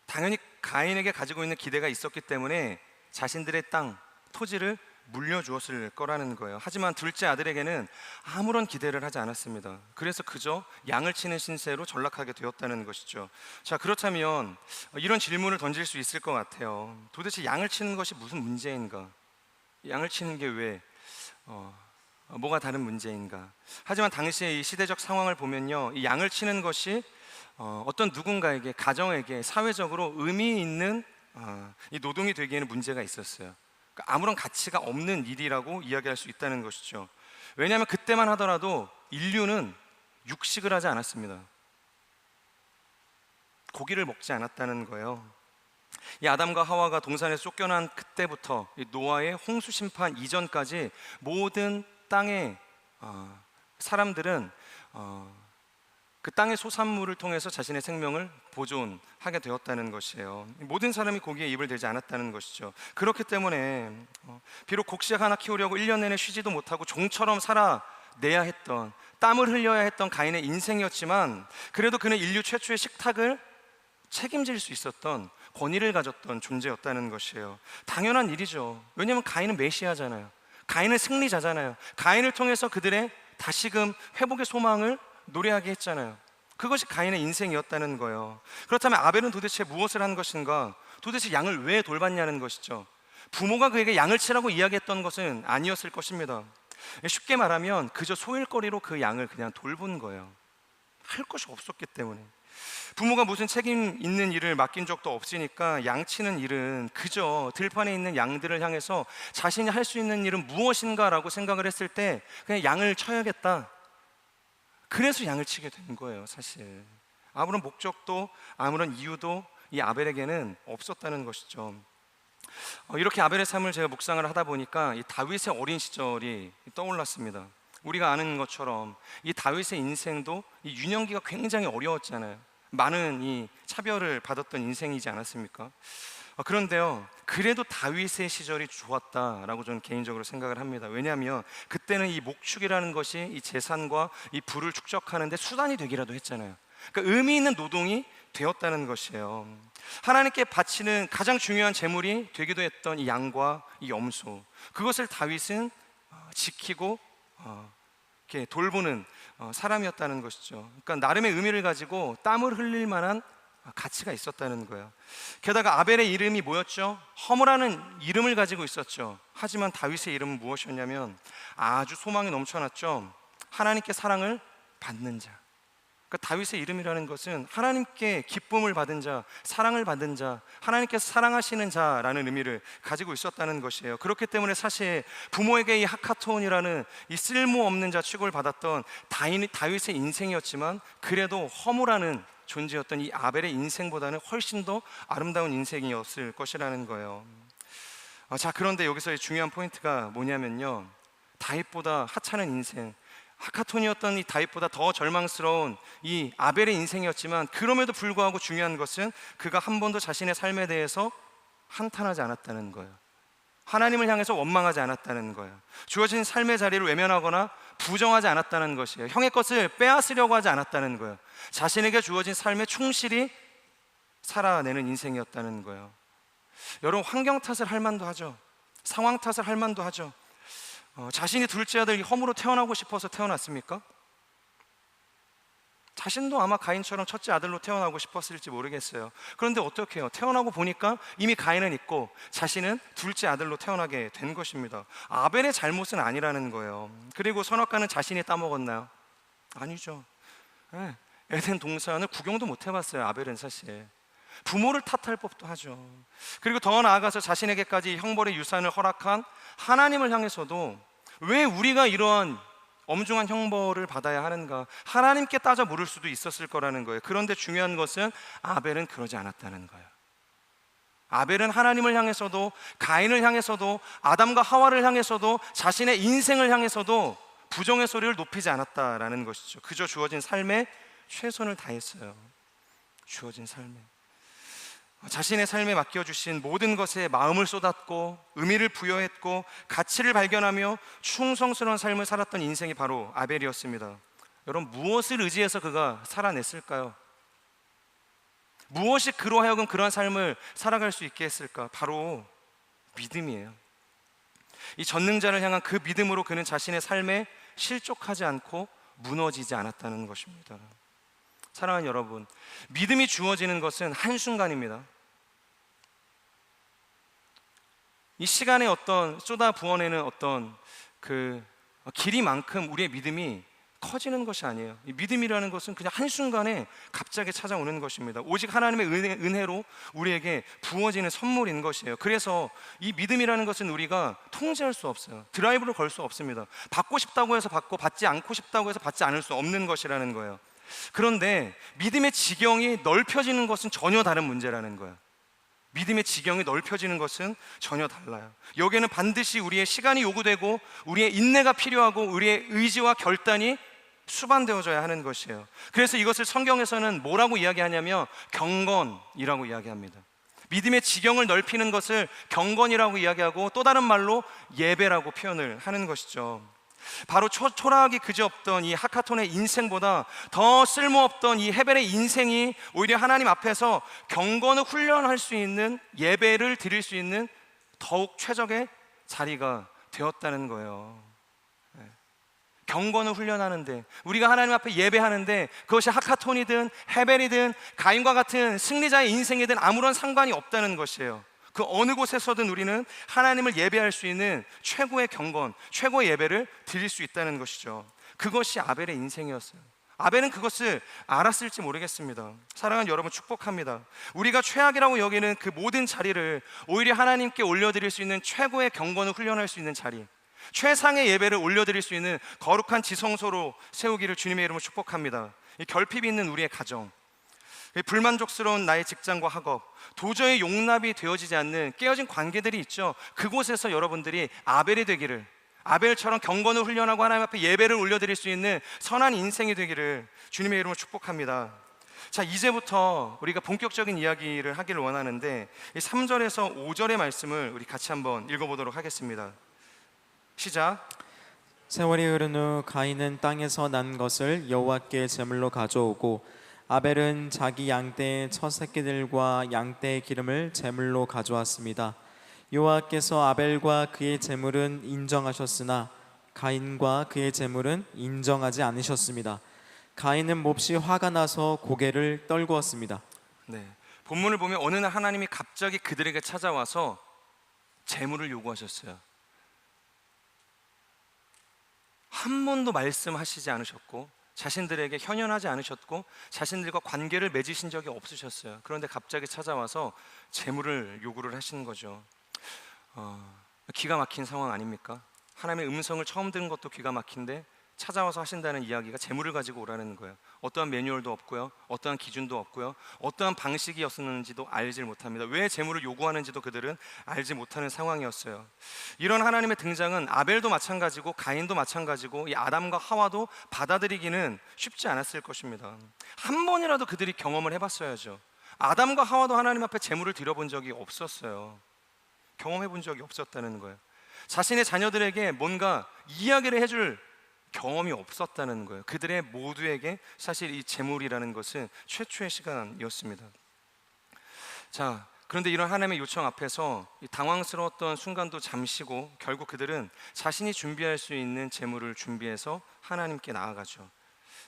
당연히 가인에게 가지고 있는 기대가 있었기 때문에 자신들의 땅, 토지를 물려주었을 거라는 거예요. 하지만 둘째 아들에게는 아무런 기대를 하지 않았습니다. 그래서 그저 양을 치는 신세로 전락하게 되었다는 것이죠. 자, 그렇다면 이런 질문을 던질 수 있을 것 같아요. 도대체 양을 치는 것이 무슨 문제인가? 양을 치는 게 왜 뭐가 다른 문제인가? 하지만 당시의 이 시대적 상황을 보면요, 이 양을 치는 것이 어떤 누군가에게, 가정에게 사회적으로 의미 있는 이 노동이 되기에는 문제가 있었어요. 그러니까 아무런 가치가 없는 일이라고 이야기할 수 있다는 것이죠. 왜냐하면 그때만 하더라도 인류는 육식을 하지 않았습니다. 고기를 먹지 않았다는 거예요. 이 아담과 하와가 동산에서 쫓겨난 그때부터 이 노아의 홍수 심판 이전까지 모든 땅의 사람들은 그 땅의 소산물을 통해서 자신의 생명을 보존하게 되었다는 것이에요. 모든 사람이 고기에 입을 대지 않았다는 것이죠. 그렇기 때문에 비록 곡식 하나 키우려고 1년 내내 쉬지도 못하고 종처럼 살아내야 했던, 땀을 흘려야 했던 가인의 인생이었지만, 그래도 그는 인류 최초의 식탁을 책임질 수 있었던, 권위를 가졌던 존재였다는 것이에요. 당연한 일이죠. 왜냐하면 가인은 메시아잖아요. 가인은 승리자잖아요. 가인을 통해서 그들의 다시금 회복의 소망을 노래하게 했잖아요. 그것이 가인의 인생이었다는 거예요. 그렇다면 아벨은 도대체 무엇을 한 것인가? 도대체 양을 왜 돌봤냐는 것이죠. 부모가 그에게 양을 치라고 이야기했던 것은 아니었을 것입니다. 쉽게 말하면 그저 소일거리로 그 양을 그냥 돌본 거예요. 할 것이 없었기 때문에. 부모가 무슨 책임 있는 일을 맡긴 적도 없으니까 양치는 일은 그저 들판에 있는 양들을 향해서 자신이 할 수 있는 일은 무엇인가 라고 생각을 했을 때 그냥 양을 쳐야겠다, 그래서 양을 치게 된 거예요. 사실 아무런 목적도 아무런 이유도 이 아벨에게는 없었다는 것이죠. 이렇게 아벨의 삶을 제가 묵상을 하다 보니까 이 다윗의 어린 시절이 떠올랐습니다. 우리가 아는 것처럼 이 다윗의 인생도 이 유년기가 굉장히 어려웠잖아요. 많은 이 차별을 받았던 인생이지 않았습니까? 그런데요, 그래도 다윗의 시절이 좋았다라고 저는 개인적으로 생각을 합니다. 왜냐하면 그때는 이 목축이라는 것이 이 재산과 이 부를 축적하는 데 수단이 되기라도 했잖아요. 그러니까 의미 있는 노동이 되었다는 것이에요. 하나님께 바치는 가장 중요한 재물이 되기도 했던 이 양과 이 염소, 그것을 다윗은 지키고 이렇게 돌보는 사람이었다는 것이죠. 그러니까 나름의 의미를 가지고 땀을 흘릴 만한 가치가 있었다는 거예요. 게다가 아벨의 이름이 뭐였죠? 허무라는 이름을 가지고 있었죠. 하지만 다윗의 이름은 무엇이었냐면 아주 소망이 넘쳐났죠. 하나님께 사랑을 받는 자. 그러니까 다윗의 이름이라는 것은 하나님께 기쁨을 받은 자, 사랑을 받은 자, 하나님께서 사랑하시는 자라는 의미를 가지고 있었다는 것이에요. 그렇기 때문에 사실 부모에게 이 하카톤이라는 이 쓸모없는 자 취급을 받았던 다윗의 인생이었지만, 그래도 허무라는 존재였던 이 아벨의 인생보다는 훨씬 더 아름다운 인생이었을 것이라는 거예요. 자, 그런데 여기서 중요한 포인트가 뭐냐면요, 다윗보다 하찮은 인생, 하카톤이었던 이 다윗보다 더 절망스러운 이 아벨의 인생이었지만, 그럼에도 불구하고 중요한 것은 그가 한 번도 자신의 삶에 대해서 한탄하지 않았다는 거예요. 하나님을 향해서 원망하지 않았다는 거예요. 주어진 삶의 자리를 외면하거나 부정하지 않았다는 것이에요. 형의 것을 빼앗으려고 하지 않았다는 거예요. 자신에게 주어진 삶에 충실히 살아내는 인생이었다는 거예요. 여러분, 환경 탓을 할 만도 하죠. 상황 탓을 할 만도 하죠. 자신이 둘째 아들이 허무로 태어나고 싶어서 태어났습니까? 자신도 아마 가인처럼 첫째 아들로 태어나고 싶었을지 모르겠어요. 그런데 어떻게 해요? 태어나고 보니까 이미 가인은 있고 자신은 둘째 아들로 태어나게 된 것입니다. 아벨의 잘못은 아니라는 거예요. 그리고 선악과는 자신이 따먹었나요? 아니죠. 에덴 동산을 구경도 못 해봤어요. 아벨은 사실 부모를 탓할 법도 하죠. 그리고 더 나아가서 자신에게까지 형벌의 유산을 허락한 하나님을 향해서도 왜 우리가 이러한 엄중한 형벌을 받아야 하는가, 하나님께 따져 물을 수도 있었을 거라는 거예요. 그런데 중요한 것은 아벨은 그러지 않았다는 거예요. 아벨은 하나님을 향해서도, 가인을 향해서도, 아담과 하와를 향해서도, 자신의 인생을 향해서도 부정의 소리를 높이지 않았다라는 것이죠. 그저 주어진 삶에 최선을 다했어요. 주어진 삶에, 자신의 삶에 맡겨주신 모든 것에 마음을 쏟았고 의미를 부여했고 가치를 발견하며 충성스러운 삶을 살았던 인생이 바로 아벨이었습니다. 여러분, 무엇을 의지해서 그가 살아냈을까요? 무엇이 그로 하여금 그러한 삶을 살아갈 수 있게 했을까? 바로 믿음이에요. 이 전능자를 향한 그 믿음으로 그는 자신의 삶에 실족하지 않고 무너지지 않았다는 것입니다. 사랑하는 여러분, 믿음이 주어지는 것은 한순간입니다. 이 시간에 어떤 쏟아 부어내는 어떤 그 길이만큼 우리의 믿음이 커지는 것이 아니에요. 이 믿음이라는 것은 그냥 한순간에 갑자기 찾아오는 것입니다. 오직 하나님의 은혜로 우리에게 부어지는 선물인 것이에요. 그래서 이 믿음이라는 것은 우리가 통제할 수 없어요. 드라이브를 걸 수 없습니다. 받고 싶다고 해서 받고, 받지 않고 싶다고 해서 받지 않을 수 없는 것이라는 거예요. 그런데 믿음의 지경이 넓혀지는 것은 전혀 다른 문제라는 거예요. 믿음의 지경이 넓혀지는 것은 전혀 달라요. 여기에는 반드시 우리의 시간이 요구되고 우리의 인내가 필요하고 우리의 의지와 결단이 수반되어져야 하는 것이에요. 그래서 이것을 성경에서는 뭐라고 이야기하냐면 경건이라고 이야기합니다. 믿음의 지경을 넓히는 것을 경건이라고 이야기하고 또 다른 말로 예배라고 표현을 하는 것이죠. 바로 초라하기 그지없던 이 하카톤의 인생보다 더 쓸모없던 이 헤벨의 인생이 오히려 하나님 앞에서 경건을 훈련할 수 있는, 예배를 드릴 수 있는 더욱 최적의 자리가 되었다는 거예요. 경건을 훈련하는데, 우리가 하나님 앞에 예배하는데 그것이 하카톤이든 헤벨이든 가인과 같은 승리자의 인생이든 아무런 상관이 없다는 것이에요. 그 어느 곳에서든 우리는 하나님을 예배할 수 있는 최고의 경건, 최고의 예배를 드릴 수 있다는 것이죠. 그것이 아벨의 인생이었어요. 아벨은 그것을 알았을지 모르겠습니다. 사랑하는 여러분, 축복합니다. 우리가 최악이라고 여기는 그 모든 자리를 오히려 하나님께 올려드릴 수 있는 최고의 경건을 훈련할 수 있는 자리, 최상의 예배를 올려드릴 수 있는 거룩한 지성소로 세우기를 주님의 이름으로 축복합니다. 이 결핍이 있는 우리의 가정, 불만족스러운 나의 직장과 학업, 도저히 용납이 되어지지 않는 깨어진 관계들이 있죠. 그곳에서 여러분들이 아벨이 되기를, 아벨처럼 경건을 훈련하고 하나님 앞에 예배를 올려드릴 수 있는 선한 인생이 되기를 주님의 이름으로 축복합니다. 자, 이제부터 우리가 본격적인 이야기를 하기를 원하는데, 이 3절에서 5절의 말씀을 우리 같이 한번 읽어보도록 하겠습니다. 시작. 세월이 흐른 후 가인은 땅에서 난 것을 여호와께 제물로 가져오고 아벨은 자기 양떼의 첫 새끼들과 양떼의 기름을 제물로 가져왔습니다. 여호와께서 아벨과 그의 제물은 인정하셨으나 가인과 그의 제물은 인정하지 않으셨습니다. 가인은 몹시 화가 나서 고개를 떨구었습니다. 네, 본문을 보면 어느 날 하나님이 갑자기 그들에게 찾아와서 제물을 요구하셨어요. 한 번도 말씀하시지 않으셨고 자신들에게 현현하지 않으셨고 자신들과 관계를 맺으신 적이 없으셨어요. 그런데 갑자기 찾아와서 제물을 요구를 하시는 거죠. 기가 막힌 상황 아닙니까? 하나님의 음성을 처음 들은 것도 기가 막힌데 찾아와서 하신다는 이야기가 제물을 가지고 오라는 거예요. 어떠한 매뉴얼도 없고요, 어떠한 기준도 없고요, 어떠한 방식이었는지도 알지 못합니다. 왜 제물을 요구하는지도 그들은 알지 못하는 상황이었어요. 이런 하나님의 등장은 아벨도 마찬가지고 가인도 마찬가지고 이 아담과 하와도 받아들이기는 쉽지 않았을 것입니다. 한 번이라도 그들이 경험을 해봤어야죠. 아담과 하와도 하나님 앞에 제물을 드려본 적이 없었어요. 경험해 본 적이 없었다는 거예요. 자신의 자녀들에게 뭔가 이야기를 해줄 경험이 없었다는 거예요. 그들의 모두에게 사실 이 제물이라는 것은 최초의 시간이었습니다. 자, 그런데 이런 하나님의 요청 앞에서 이 당황스러웠던 순간도 잠시고 결국 그들은 자신이 준비할 수 있는 제물을 준비해서 하나님께 나아가죠.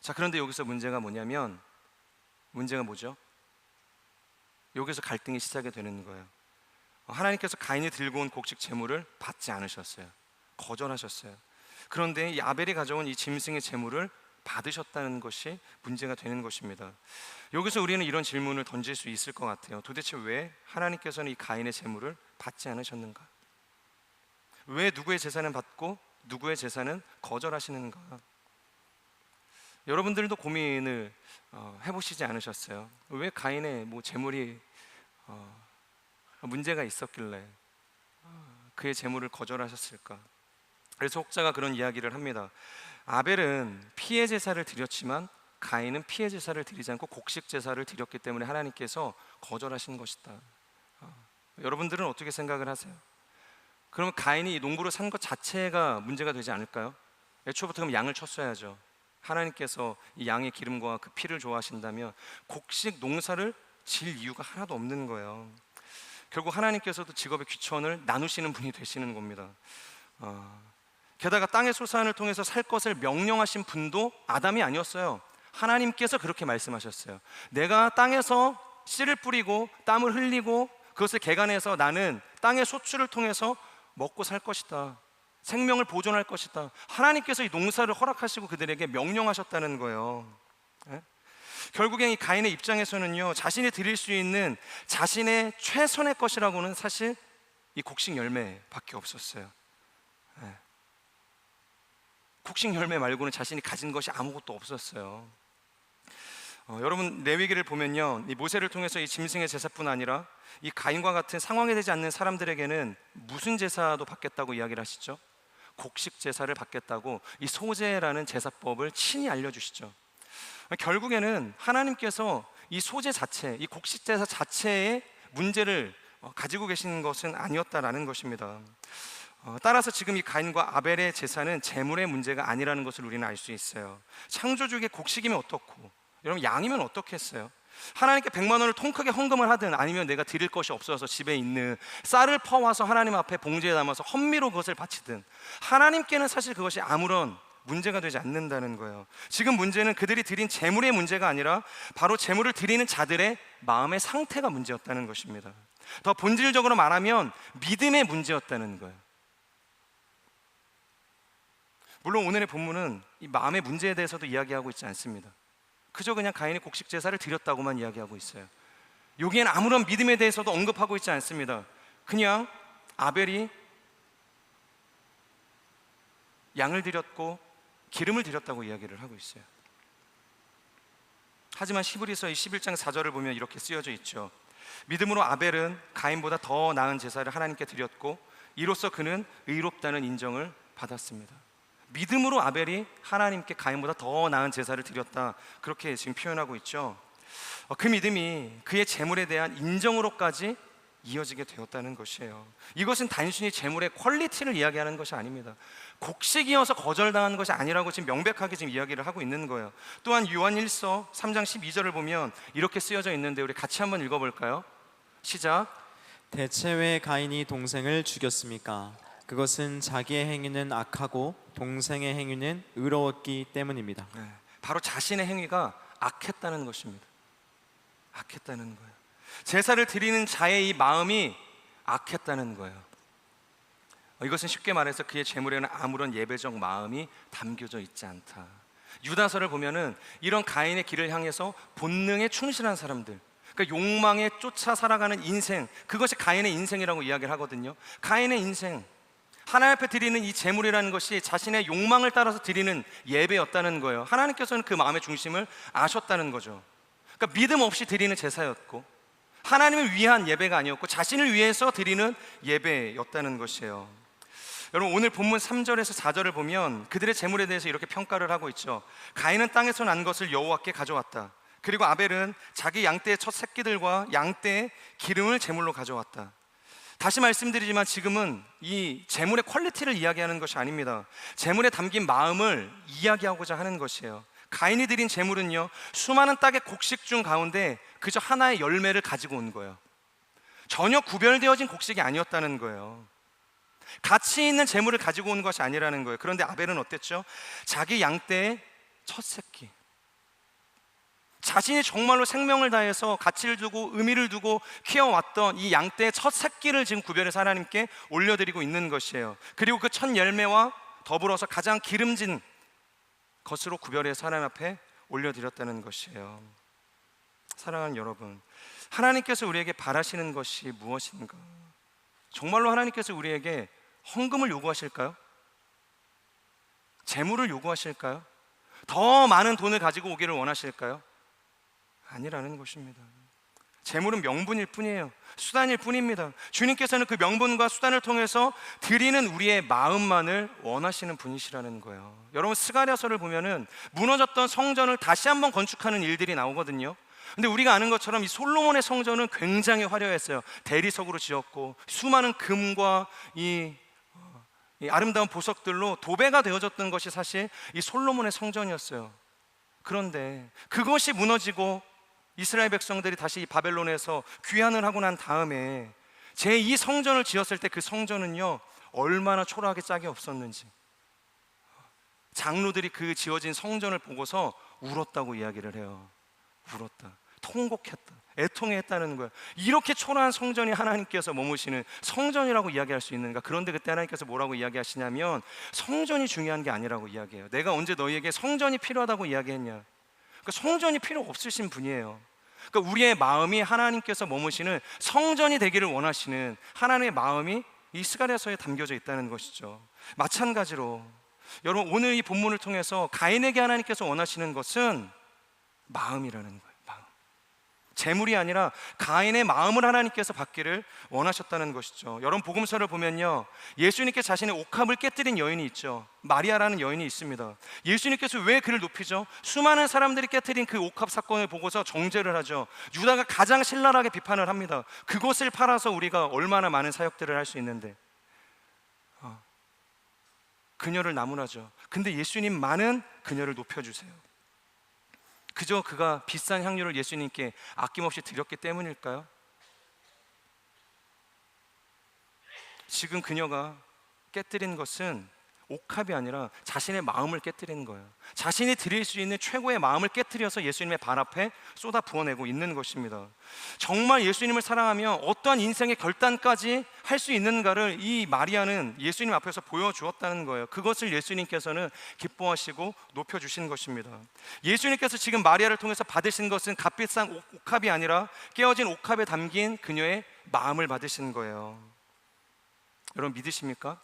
자, 그런데 여기서 문제가 뭐냐면, 문제가 뭐죠? 여기서 갈등이 시작이 되는 거예요. 하나님께서 가인이 들고 온 곡식 제물을 받지 않으셨어요. 거절하셨어요. 그런데 이 아벨이 가져온 이 짐승의 제물을 받으셨다는 것이 문제가 되는 것입니다. 여기서 우리는 이런 질문을 던질 수 있을 것 같아요. 도대체 왜 하나님께서는 이 가인의 제물을 받지 않으셨는가? 왜 누구의 제사는 받고 누구의 제사는 거절하시는가? 여러분들도 고민을 해보시지 않으셨어요? 왜 가인의 제물이 문제가 있었길래 그의 제물을 거절하셨을까? 그래서 혹자가 그런 이야기를 합니다. 아벨은 피의 제사를 드렸지만 가인은 피의 제사를 드리지 않고 곡식 제사를 드렸기 때문에 하나님께서 거절하신 것이다. 여러분들은 어떻게 생각을 하세요? 그러면 가인이 이 농부를 산 것 자체가 문제가 되지 않을까요? 애초부터 그럼 양을 쳤어야죠. 하나님께서 이 양의 기름과 그 피를 좋아하신다면 곡식 농사를 질 이유가 하나도 없는 거예요. 결국 하나님께서도 직업의 귀천을 나누시는 분이 되시는 겁니다. 게다가 땅의 소산을 통해서 살 것을 명령하신 분도 아담이 아니었어요. 하나님께서 그렇게 말씀하셨어요. 내가 땅에서 씨를 뿌리고 땀을 흘리고 그것을 개간해서 나는 땅의 소출을 통해서 먹고 살 것이다. 생명을 보존할 것이다. 하나님께서 이 농사를 허락하시고 그들에게 명령하셨다는 거예요. 결국엔 이 가인의 입장에서는요, 자신이 드릴 수 있는 자신의 최선의 것이라고는 사실 이 곡식 열매밖에 없었어요. 곡식 열매 말고는 자신이 가진 것이 아무것도 없었어요. 여러분 레위기를 보면요, 이 모세를 통해서 이 짐승의 제사뿐 아니라 이 가인과 같은 상황이 되지 않는 사람들에게는 무슨 제사도 받겠다고 이야기를 하시죠? 곡식 제사를 받겠다고 이 소제라는 제사법을 친히 알려주시죠. 결국에는 하나님께서 이 소제 자체, 이 곡식 제사 자체의 문제를 가지고 계신 것은 아니었다라는 것입니다. 따라서 지금 이 가인과 아벨의 제사는 재물의 문제가 아니라는 것을 우리는 알 수 있어요. 창조주에게 곡식이면 어떻고, 여러분 양이면 어떻겠어요? 하나님께 100만 원을 통 크게 헌금을 하든 아니면 내가 드릴 것이 없어서 집에 있는 쌀을 퍼와서 하나님 앞에 봉지에 담아서 헌미로 그것을 바치든 하나님께는 사실 그것이 아무런 문제가 되지 않는다는 거예요. 지금 문제는 그들이 드린 재물의 문제가 아니라 바로 재물을 드리는 자들의 마음의 상태가 문제였다는 것입니다. 더 본질적으로 말하면 믿음의 문제였다는 거예요. 물론 오늘의 본문은 이 마음의 문제에 대해서도 이야기하고 있지 않습니다. 그저 그냥 가인이 곡식 제사를 드렸다고만 이야기하고 있어요. 여기엔 아무런 믿음에 대해서도 언급하고 있지 않습니다. 그냥 아벨이 양을 드렸고 기름을 드렸다고 이야기를 하고 있어요. 하지만 히브리서 11장 4절을 보면 이렇게 쓰여져 있죠. 믿음으로 아벨은 가인보다 더 나은 제사를 하나님께 드렸고 이로써 그는 의롭다는 인정을 받았습니다. 믿음으로 아벨이 하나님께 가인보다 더 나은 제사를 드렸다, 그렇게 지금 표현하고 있죠. 그 믿음이 그의 재물에 대한 인정으로까지 이어지게 되었다는 것이에요. 이것은 단순히 재물의 퀄리티를 이야기하는 것이 아닙니다. 곡식이어서 거절당한 것이 아니라고 지금 명백하게 지금 이야기를 하고 있는 거예요. 또한 요한일서 3장 12절을 보면 이렇게 쓰여져 있는데 우리 같이 한번 읽어볼까요? 시작. 대체 왜 가인이 동생을 죽였습니까? 그것은 자기의 행위는 악하고 동생의 행위는 의로웠기 때문입니다. 바로 자신의 행위가 악했다는 것입니다. 악했다는 거예요. 제사를 드리는 자의 이 마음이 악했다는 거예요. 이것은 쉽게 말해서 그의 재물에는 아무런 예배적 마음이 담겨져 있지 않다. 유다서를 보면은 이런 가인의 길을 향해서 본능에 충실한 사람들, 그러니까 욕망에 쫓아 살아가는 인생, 그것이 가인의 인생이라고 이야기를 하거든요. 가인의 인생, 하나님 앞에 드리는 이 제물이라는 것이 자신의 욕망을 따라서 드리는 예배였다는 거예요. 하나님께서는 그 마음의 중심을 아셨다는 거죠. 그러니까 믿음 없이 드리는 제사였고 하나님을 위한 예배가 아니었고 자신을 위해서 드리는 예배였다는 것이에요. 여러분 오늘 본문 3절에서 4절을 보면 그들의 제물에 대해서 이렇게 평가를 하고 있죠. 가인은 땅에서 난 것을 여호와께 가져왔다. 그리고 아벨은 자기 양떼의 첫 새끼들과 양떼의 기름을 제물로 가져왔다. 다시 말씀드리지만 지금은 이 제물의 퀄리티를 이야기하는 것이 아닙니다. 제물에 담긴 마음을 이야기하고자 하는 것이에요. 가인이 드린 제물은요, 수많은 땅의 곡식 중 가운데 그저 하나의 열매를 가지고 온 거예요. 전혀 구별되어진 곡식이 아니었다는 거예요. 가치 있는 제물을 가지고 온 것이 아니라는 거예요. 그런데 아벨은 어땠죠? 자기 양떼의 첫 새끼, 자신이 정말로 생명을 다해서 가치를 두고 의미를 두고 키워왔던 이 양떼의 첫 새끼를 지금 구별해서 하나님께 올려드리고 있는 것이에요. 그리고 그 첫 열매와 더불어서 가장 기름진 것으로 구별해서 하나님 앞에 올려드렸다는 것이에요. 사랑하는 여러분, 하나님께서 우리에게 바라시는 것이 무엇인가? 정말로 하나님께서 우리에게 헌금을 요구하실까요? 재물을 요구하실까요? 더 많은 돈을 가지고 오기를 원하실까요? 아니라는 것입니다. 재물은 명분일 뿐이에요. 수단일 뿐입니다. 주님께서는 그 명분과 수단을 통해서 드리는 우리의 마음만을 원하시는 분이시라는 거예요. 여러분, 스가랴서를 보면은 무너졌던 성전을 다시 한번 건축하는 일들이 나오거든요. 근데 우리가 아는 것처럼 이 솔로몬의 성전은 굉장히 화려했어요. 대리석으로 지었고 수많은 금과 이 아름다운 보석들로 도배가 되어졌던 것이 사실 이 솔로몬의 성전이었어요. 그런데 그것이 무너지고 이스라엘 백성들이 다시 이 바벨론에서 귀환을 하고 난 다음에 제2 성전을 지었을 때 그 성전은요 얼마나 초라하게 짝이 없었는지, 장로들이 그 지어진 성전을 보고서 울었다고 이야기를 해요. 울었다, 통곡했다, 애통했다는 거예요. 이렇게 초라한 성전이 하나님께서 머무시는 성전이라고 이야기할 수 있는가? 그런데 그때 하나님께서 뭐라고 이야기하시냐면 성전이 중요한 게 아니라고 이야기해요. 내가 언제 너희에게 성전이 필요하다고 이야기했냐? 그러니까 성전이 필요 없으신 분이에요. 그러니까 우리의 마음이 하나님께서 머무시는 성전이 되기를 원하시는 하나님의 마음이 이 스가랴서에 담겨져 있다는 것이죠. 마찬가지로 여러분, 오늘 이 본문을 통해서 가인에게 하나님께서 원하시는 것은 마음이라는 거예요. 마음. 재물이 아니라 가인의 마음을 하나님께서 받기를 원하셨다는 것이죠. 여러분, 복음서를 보면요 예수님께 자신의 옥합을 깨뜨린 여인이 있죠. 마리아라는 여인이 있습니다. 예수님께서 왜 그를 높이죠? 수많은 사람들이 깨뜨린 그 옥합 사건을 보고서 정죄를 하죠. 유다가 가장 신랄하게 비판을 합니다. 그것을 팔아서 우리가 얼마나 많은 사역들을 할 수 있는데 그녀를 나무라죠. 근데 예수님만은 그녀를 높여주세요. 그저 그가 비싼 향료를 예수님께 아낌없이 드렸기 때문일까요? 지금 그녀가 깨뜨린 것은 옥합이 아니라 자신의 마음을 깨뜨리는 거예요. 자신이 드릴 수 있는 최고의 마음을 깨뜨려서 예수님의 발 앞에 쏟아 부어내고 있는 것입니다. 정말 예수님을 사랑하며 어떠한 인생의 결단까지 할 수 있는가를 이 마리아는 예수님 앞에서 보여주었다는 거예요. 그것을 예수님께서는 기뻐하시고 높여주신 것입니다. 예수님께서 지금 마리아를 통해서 받으신 것은 값비싼 옥합이 아니라 깨어진 옥합에 담긴 그녀의 마음을 받으신 거예요. 여러분, 믿으십니까?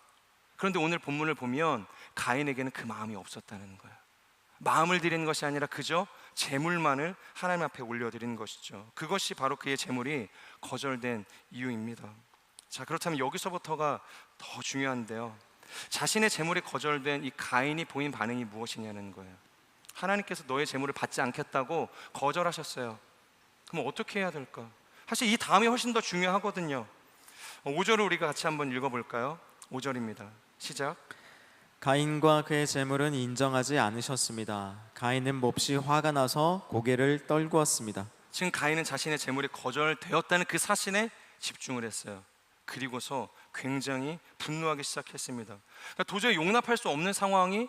그런데 오늘 본문을 보면 가인에게는 그 마음이 없었다는 거예요. 마음을 드리는 것이 아니라 그저 재물만을 하나님 앞에 올려드리는 것이죠. 그것이 바로 그의 재물이 거절된 이유입니다. 자, 그렇다면 여기서부터가 더 중요한데요, 자신의 재물이 거절된 이 가인이 보인 반응이 무엇이냐는 거예요. 하나님께서 너의 재물을 받지 않겠다고 거절하셨어요. 그럼 어떻게 해야 될까? 사실 이 다음이 훨씬 더 중요하거든요. 5절을 우리가 같이 한번 읽어볼까요? 5절입니다. 시작. 가인과 그의 재물은 인정하지 않으셨습니다. 가인은 몹시 화가 나서 고개를 떨구었습니다. 지금 가인은 자신의 재물이 거절되었다는 그 사실에 집중을 했어요. 그리고서 굉장히 분노하기 시작했습니다. 그러니까 도저히 용납할 수 없는 상황이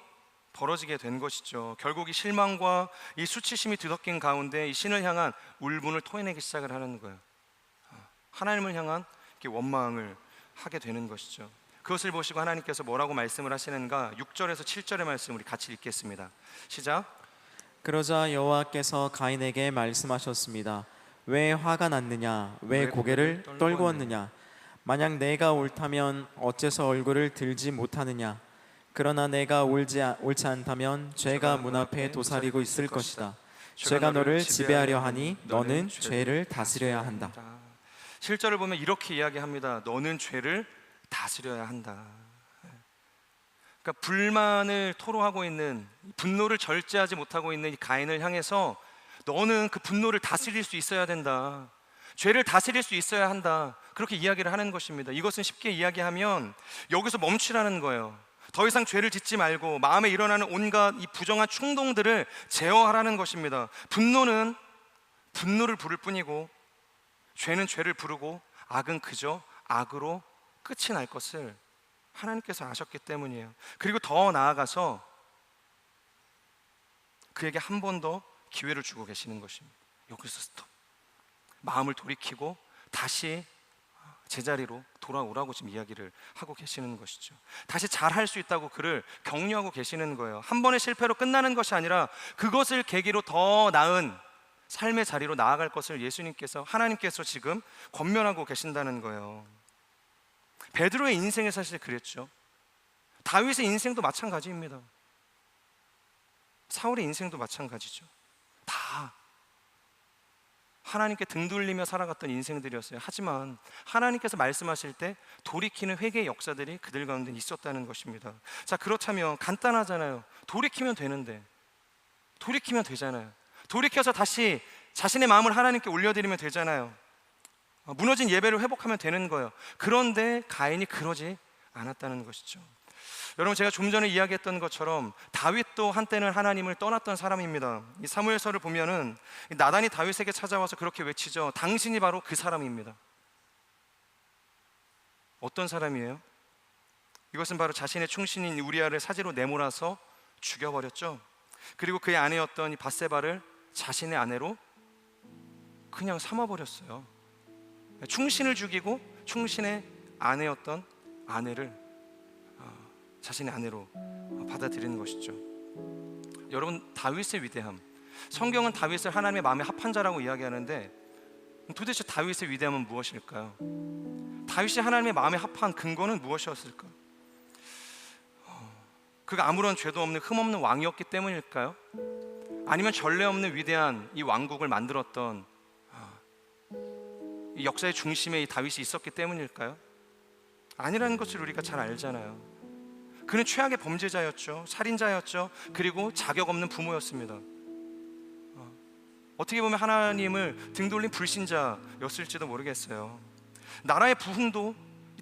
벌어지게 된 것이죠. 결국 이 실망과 이 수치심이 뒤섞인 가운데 이 신을 향한 울분을 토해내기 시작을 하는 거예요. 하나님을 향한 원망을 하게 되는 것이죠. 그것을 보시고 하나님께서 뭐라고 말씀을 하시는가? 6절에서 7절의 말씀 우리 같이 읽겠습니다. 시작. 그러자 여호와께서 가인에게 말씀하셨습니다. 왜 화가 났느냐? 왜 고개를 떨구었느냐? 만약 내가 옳다면 어째서 얼굴을 들지 못하느냐? 그러나 내가 옳지 않다면 죄가 문 앞에 도사리고 있을 것이다. 죄가 너를 지배하려 하니 너는 죄를 다스려야 한다. 7절을 보면 이렇게 이야기합니다. 너는 죄를 다스려야 한다. 그러니까 불만을 토로하고 있는, 분노를 절제하지 못하고 있는 이 가인을 향해서 너는 그 분노를 다스릴 수 있어야 된다. 죄를 다스릴 수 있어야 한다. 그렇게 이야기를 하는 것입니다. 이것은 쉽게 이야기하면 여기서 멈추라는 거예요. 더 이상 죄를 짓지 말고 마음에 일어나는 온갖 이 부정한 충동들을 제어하라는 것입니다. 분노는 분노를 부를 뿐이고 죄는 죄를 부르고 악은 그저 악으로 끝이 날 것을 하나님께서 아셨기 때문이에요. 그리고 더 나아가서 그에게 한 번 더 기회를 주고 계시는 것입니다. 여기서 스톱. 마음을 돌이키고 다시 제자리로 돌아오라고 지금 이야기를 하고 계시는 것이죠. 다시 잘할 수 있다고 그를 격려하고 계시는 거예요. 한 번의 실패로 끝나는 것이 아니라 그것을 계기로 더 나은 삶의 자리로 나아갈 것을 예수님께서, 하나님께서 지금 권면하고 계신다는 거예요. 베드로의 인생이 사실 그랬죠. 다윗의 인생도 마찬가지입니다. 사울의 인생도 마찬가지죠. 다 하나님께 등 돌리며 살아갔던 인생들이었어요. 하지만 하나님께서 말씀하실 때 돌이키는 회개의 역사들이 그들 가운데 있었다는 것입니다. 자, 그렇다면 간단하잖아요. 돌이키면 되는데, 돌이키면 되잖아요. 돌이켜서 다시 자신의 마음을 하나님께 올려드리면 되잖아요. 무너진 예배를 회복하면 되는 거예요. 그런데 가인이 그러지 않았다는 것이죠. 여러분, 제가 좀 전에 이야기했던 것처럼 다윗도 한때는 하나님을 떠났던 사람입니다. 이 사무엘서를 보면은 나단이 다윗에게 찾아와서 그렇게 외치죠. 당신이 바로 그 사람입니다. 어떤 사람이에요? 이것은 바로 자신의 충신인 우리아를 사지로 내몰아서 죽여버렸죠. 그리고 그의 아내였던 이 밧세바를 자신의 아내로 그냥 삼아버렸어요. 충신을 죽이고 충신의 아내였던 아내를 자신의 아내로 받아들이는 것이죠. 여러분, 다윗의 위대함, 성경은 다윗을 하나님의 마음에 합한 자라고 이야기하는데 도대체 다윗의 위대함은 무엇일까요? 다윗이 하나님의 마음에 합한 근거는 무엇이었을까? 그가 아무런 죄도 없는 흠없는 왕이었기 때문일까요? 아니면 전례 없는 위대한 이 왕국을 만들었던 이 역사의 중심에 이 다윗이 있었기 때문일까요? 아니라는 것을 우리가 잘 알잖아요. 그는 최악의 범죄자였죠. 살인자였죠. 그리고 자격 없는 부모였습니다. 어떻게 보면 하나님을 등 돌린 불신자였을지도 모르겠어요. 나라의 부흥도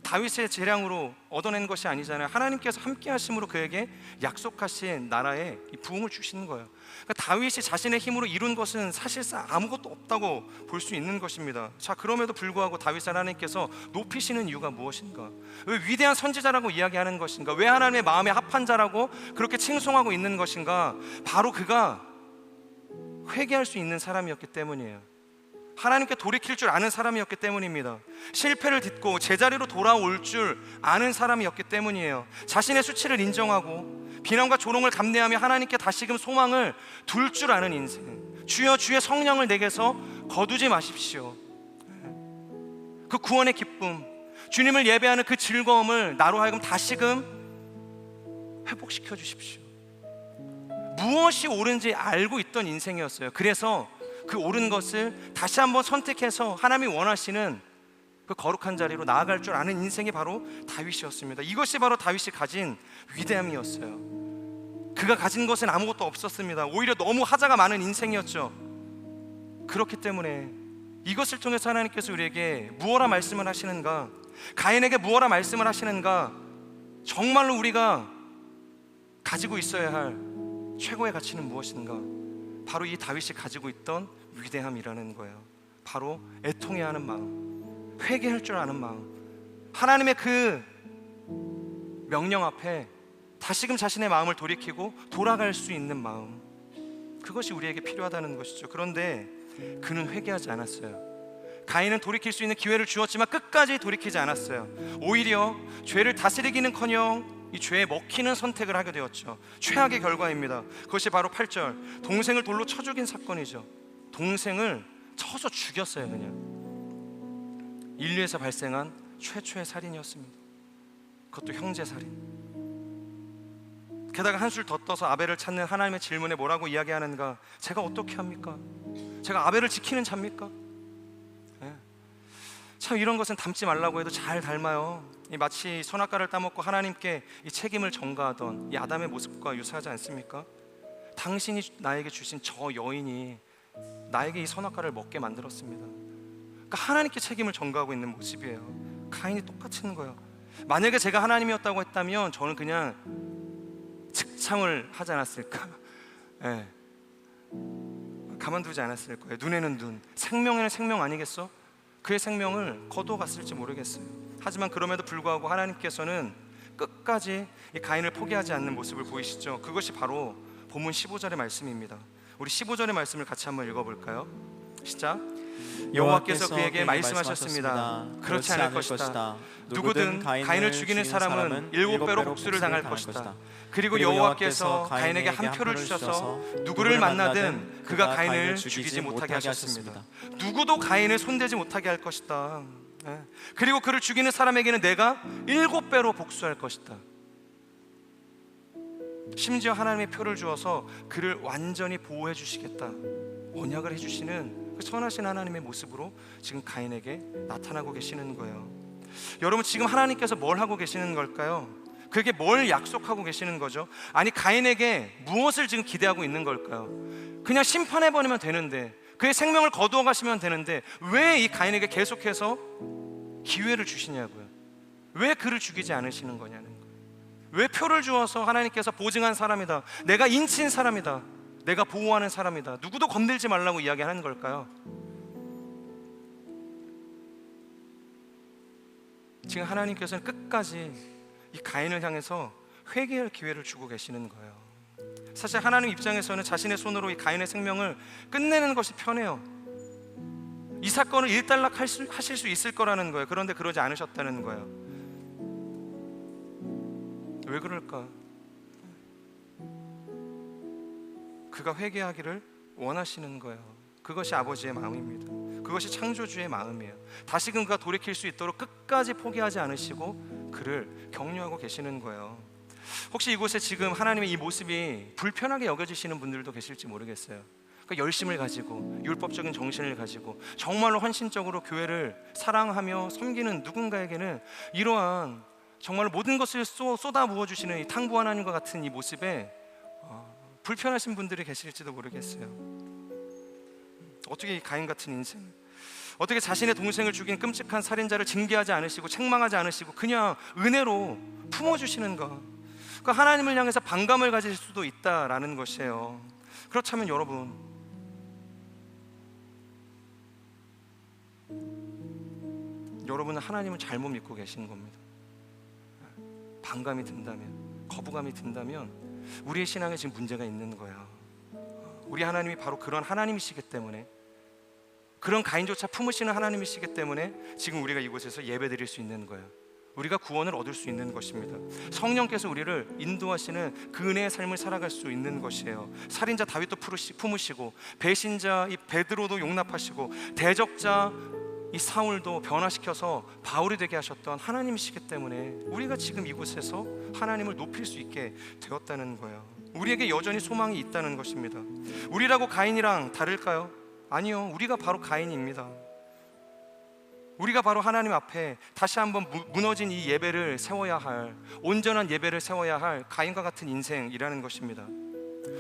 다윗의 재량으로 얻어낸 것이 아니잖아요. 하나님께서 함께 하심으로 그에게 약속하신 나라에 이 부흥을 주시는 거예요. 그러니까 다윗이 자신의 힘으로 이룬 것은 사실상 아무것도 없다고 볼 수 있는 것입니다. 자, 그럼에도 불구하고 다윗을 하나님께서 높이시는 이유가 무엇인가? 왜 위대한 선지자라고 이야기하는 것인가? 왜 하나님의 마음에 합한 자라고 그렇게 칭송하고 있는 것인가? 바로 그가 회개할 수 있는 사람이었기 때문이에요. 하나님께 돌이킬 줄 아는 사람이었기 때문입니다. 실패를 딛고 제자리로 돌아올 줄 아는 사람이었기 때문이에요. 자신의 수치를 인정하고 비난과 조롱을 감내하며 하나님께 다시금 소망을 둘 줄 아는 인생. 주여, 주의 성령을 내게서 거두지 마십시오. 그 구원의 기쁨, 주님을 예배하는 그 즐거움을 나로 하여금 다시금 회복시켜 주십시오. 무엇이 옳은지 알고 있던 인생이었어요. 그래서 그 옳은 것을 다시 한번 선택해서 하나님이 원하시는 그 거룩한 자리로 나아갈 줄 아는 인생이 바로 다윗이었습니다. 이것이 바로 다윗이 가진 위대함이었어요. 그가 가진 것은 아무것도 없었습니다. 오히려 너무 하자가 많은 인생이었죠. 그렇기 때문에 이것을 통해서 하나님께서 우리에게 무엇라 말씀을 하시는가, 가인에게 무엇라 말씀을 하시는가, 정말로 우리가 가지고 있어야 할 최고의 가치는 무엇인가? 바로 이 다윗이 가지고 있던 위대함이라는 거예요. 바로 애통해야 하는 마음, 회개할 줄 아는 마음, 하나님의 그 명령 앞에 다시금 자신의 마음을 돌이키고 돌아갈 수 있는 마음, 그것이 우리에게 필요하다는 것이죠. 그런데 그는 회개하지 않았어요. 가인은 돌이킬 수 있는 기회를 주었지만 끝까지 돌이키지 않았어요. 오히려 죄를 다스리기는커녕 이 죄에 먹히는 선택을 하게 되었죠. 최악의 결과입니다. 그것이 바로 8절, 동생을 돌로 쳐 죽인 사건이죠. 동생을 쳐서 죽였어요. 그냥 인류에서 발생한 최초의 살인이었습니다. 그것도 형제살인. 게다가 한술 더 떠서 아벨을 찾는 하나님의 질문에 뭐라고 이야기하는가? 제가 어떻게 합니까? 제가 아벨을 지키는 자입니까? 참, 이런 것은 닮지 말라고 해도 잘 닮아요. 마치 선악과를 따먹고 하나님께 이 책임을 전가하던 이 아담의 모습과 유사하지 않습니까? 당신이 나에게 주신 저 여인이 나에게 이 선악과를 먹게 만들었습니다. 그러니까 하나님께 책임을 전가하고 있는 모습이에요. 가인이 똑같은 거예요. 만약에 제가 하나님이었다고 했다면 저는 그냥 즉창을 하지 않았을까? 가만두지 않았을 거예요. 눈에는 눈, 생명에는 생명 아니겠어? 그의 생명을 거둬갔을지 모르겠어요. 하지만 그럼에도 불구하고 하나님께서는 끝까지 이 가인을 포기하지 않는 모습을 보이시죠. 그것이 바로 본문 15절의 말씀입니다. 우리 15절의 말씀을 같이 한번 읽어볼까요? 시작. 여호와께서 그에게 말씀하셨습니다. 그렇지 않을 것이다. 누구든 가인을 죽이는 사람은 7배로 복수를 당할 것이다. 그리고 여호와께서 가인에게 한 표를 주셔서 누구를 만나든 그가 가인을 죽이지 못하게 하셨습니다. 누구도 가인을 손대지 못하게 할 것이다. 그리고 그를 죽이는 사람에게는 내가 7배로 복수할 것이다. 심지어 하나님의 표를 주어서 그를 완전히 보호해 주시겠다, 언약을 해주시는 그 선하신 하나님의 모습으로 지금 가인에게 나타나고 계시는 거예요. 여러분, 지금 하나님께서 뭘 하고 계시는 걸까요? 그게 뭘 약속하고 계시는 거죠? 아니, 가인에게 무엇을 지금 기대하고 있는 걸까요? 그냥 심판해버리면 되는데, 그의 생명을 거두어 가시면 되는데 왜 이 가인에게 계속해서 기회를 주시냐고요. 왜 그를 죽이지 않으시는 거냐는 거예요. 왜 표를 주어서 하나님께서 보증한 사람이다, 내가 인친 사람이다, 내가 보호하는 사람이다, 누구도 건들지 말라고 이야기하는 걸까요? 지금 하나님께서는 끝까지 이 가인을 향해서 회개할 기회를 주고 계시는 거예요. 사실 하나님 입장에서는 자신의 손으로 이 가인의 생명을 끝내는 것이 편해요. 이 사건을 일단락 하실 수 있을 거라는 거예요. 그런데 그러지 않으셨다는 거예요. 왜 그럴까? 그가 회개하기를 원하시는 거예요. 그것이 아버지의 마음입니다. 그것이 창조주의 마음이에요. 다시금 그가 돌이킬 수 있도록 끝까지 포기하지 않으시고 그를 격려하고 계시는 거예요. 혹시 이곳에 지금 하나님의 이 모습이 불편하게 여겨지시는 분들도 계실지 모르겠어요. 그러니까 열심을 가지고 율법적인 정신을 가지고 정말로 헌신적으로 교회를 사랑하며 섬기는 누군가에게는 이러한 정말로 모든 것을 쏟아 부어주시는 이 탕부 하나님과 같은 이 모습에 불편하신 분들이 계실지도 모르겠어요. 어떻게 이 가인 같은 인생, 어떻게 자신의 동생을 죽인 끔찍한 살인자를 징계하지 않으시고 책망하지 않으시고 그냥 은혜로 품어주시는가? 그러니까 하나님을 향해서 반감을 가질 수도 있다라는 것이에요. 그렇다면 여러분은 하나님을 잘못 믿고 계신 겁니다. 반감이 든다면, 거부감이 든다면 우리의 신앙에 지금 문제가 있는 거예요. 우리 하나님이 바로 그런 하나님이시기 때문에, 그런 가인조차 품으시는 하나님이시기 때문에 지금 우리가 이곳에서 예배드릴 수 있는 거예요. 우리가 구원을 얻을 수 있는 것입니다. 성령께서 우리를 인도하시는 그 은혜의 삶을 살아갈 수 있는 것이에요. 살인자 다윗도 품으시고, 배신자 이 베드로도 용납하시고, 대적자 이 사울도 변화시켜서 바울이 되게 하셨던 하나님이시기 때문에 우리가 지금 이곳에서 하나님을 높일 수 있게 되었다는 거예요. 우리에게 여전히 소망이 있다는 것입니다. 우리라고 가인이랑 다를까요? 아니요, 우리가 바로 가인입니다. 우리가 바로 하나님 앞에 다시 한번 무너진 이 예배를 세워야 할, 온전한 예배를 세워야 할 가인과 같은 인생이라는 것입니다.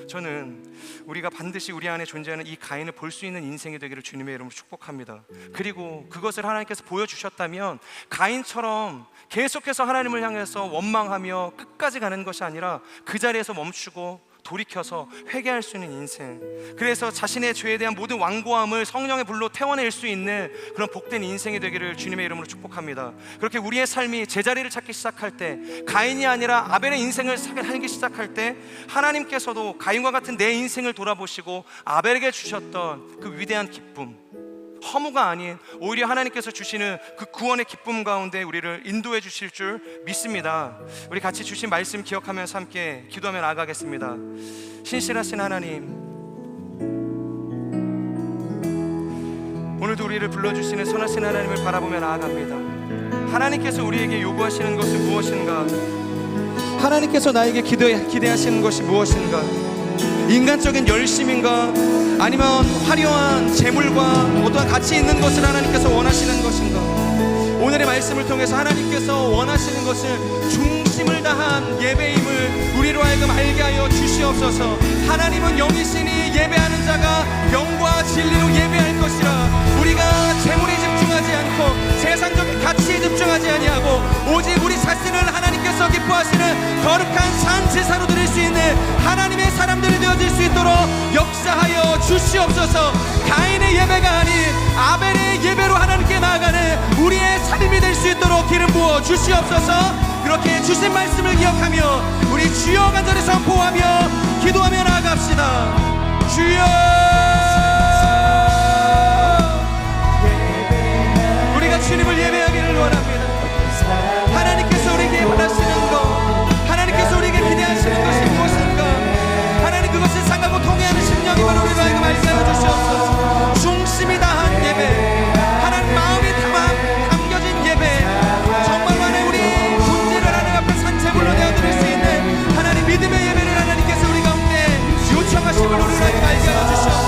저는 우리가 반드시 우리 안에 존재하는 이 가인을 볼 수 있는 인생이 되기를 주님의 이름으로 축복합니다. 그리고 그것을 하나님께서 보여주셨다면 가인처럼 계속해서 하나님을 향해서 원망하며 끝까지 가는 것이 아니라 그 자리에서 멈추고 돌이켜서 회개할 수 있는 인생, 그래서 자신의 죄에 대한 모든 완고함을 성령의 불로 태워낼 수 있는 그런 복된 인생이 되기를 주님의 이름으로 축복합니다. 그렇게 우리의 삶이 제자리를 찾기 시작할 때, 가인이 아니라 아벨의 인생을 살기 시작할 때 하나님께서도 가인과 같은 내 인생을 돌아보시고 아벨에게 주셨던 그 위대한 기쁨, 허무가 아닌 오히려 하나님께서 주시는 그 구원의 기쁨 가운데 우리를 인도해 주실 줄 믿습니다. 우리 같이 주신 말씀 기억하면서 함께 기도하며 나아가겠습니다. 신실하신 하나님, 오늘도 우리를 불러주시는 선하신 하나님을 바라보며 나아갑니다. 하나님께서 우리에게 요구하시는 것은 무엇인가? 하나님께서 나에게 기대하시는 것이 무엇인가? 인간적인 열심인가? 아니면 화려한 재물과 어떠한 가치 있는 것을 하나님께서 원하시는 것인가? 오늘의 말씀을 통해서 하나님께서 원하시는 것은 중심을 다한 예배임을 우리로 하여금 알게 하여 주시옵소서. 하나님은 영이시니 예배하는 자가 영과 진리로 예배할 것이라. 우리가 재물에 집중하지 않고 세상적인 가치에 집중하지 아니하고 오직 우리 자신을 하나님께서 기뻐하시는 거룩한 산 제사로 드릴 수 있는 하나님의 사람들이 되어질 수 있도록 역사하여 주시옵소서. 가인의 예배가 아닌 아벨의 예배로 하나님께 나아가는 우리의 삶이 될 수 있도록 기름 부어 주시옵소서. 그렇게 주신 말씀을 기억하며 우리 주여 간절히 선포하며 기도하며 나아갑시다. 주여, 우리가 주님을 예배하기를 원합니다. 하나님께서 우리에게 원하시는 것, 하나님께서 우리에게 기대하시는 것이 무엇인가? 하나님 그것을 상하고 통회하는 심령이 바로 우리로 하여금 알게 하여 주시옵소서. 중심이 다한 예배, 하나님 마음이 담겨진 예배, 정말로 하나님 우리 존재를 하나님 앞에 산채물로 내어드릴 수 있는 하나님 믿음의 예배를 하나님께서 우리 가운데 요청하심을 우리로 하여금 알게 하여 주시옵소서.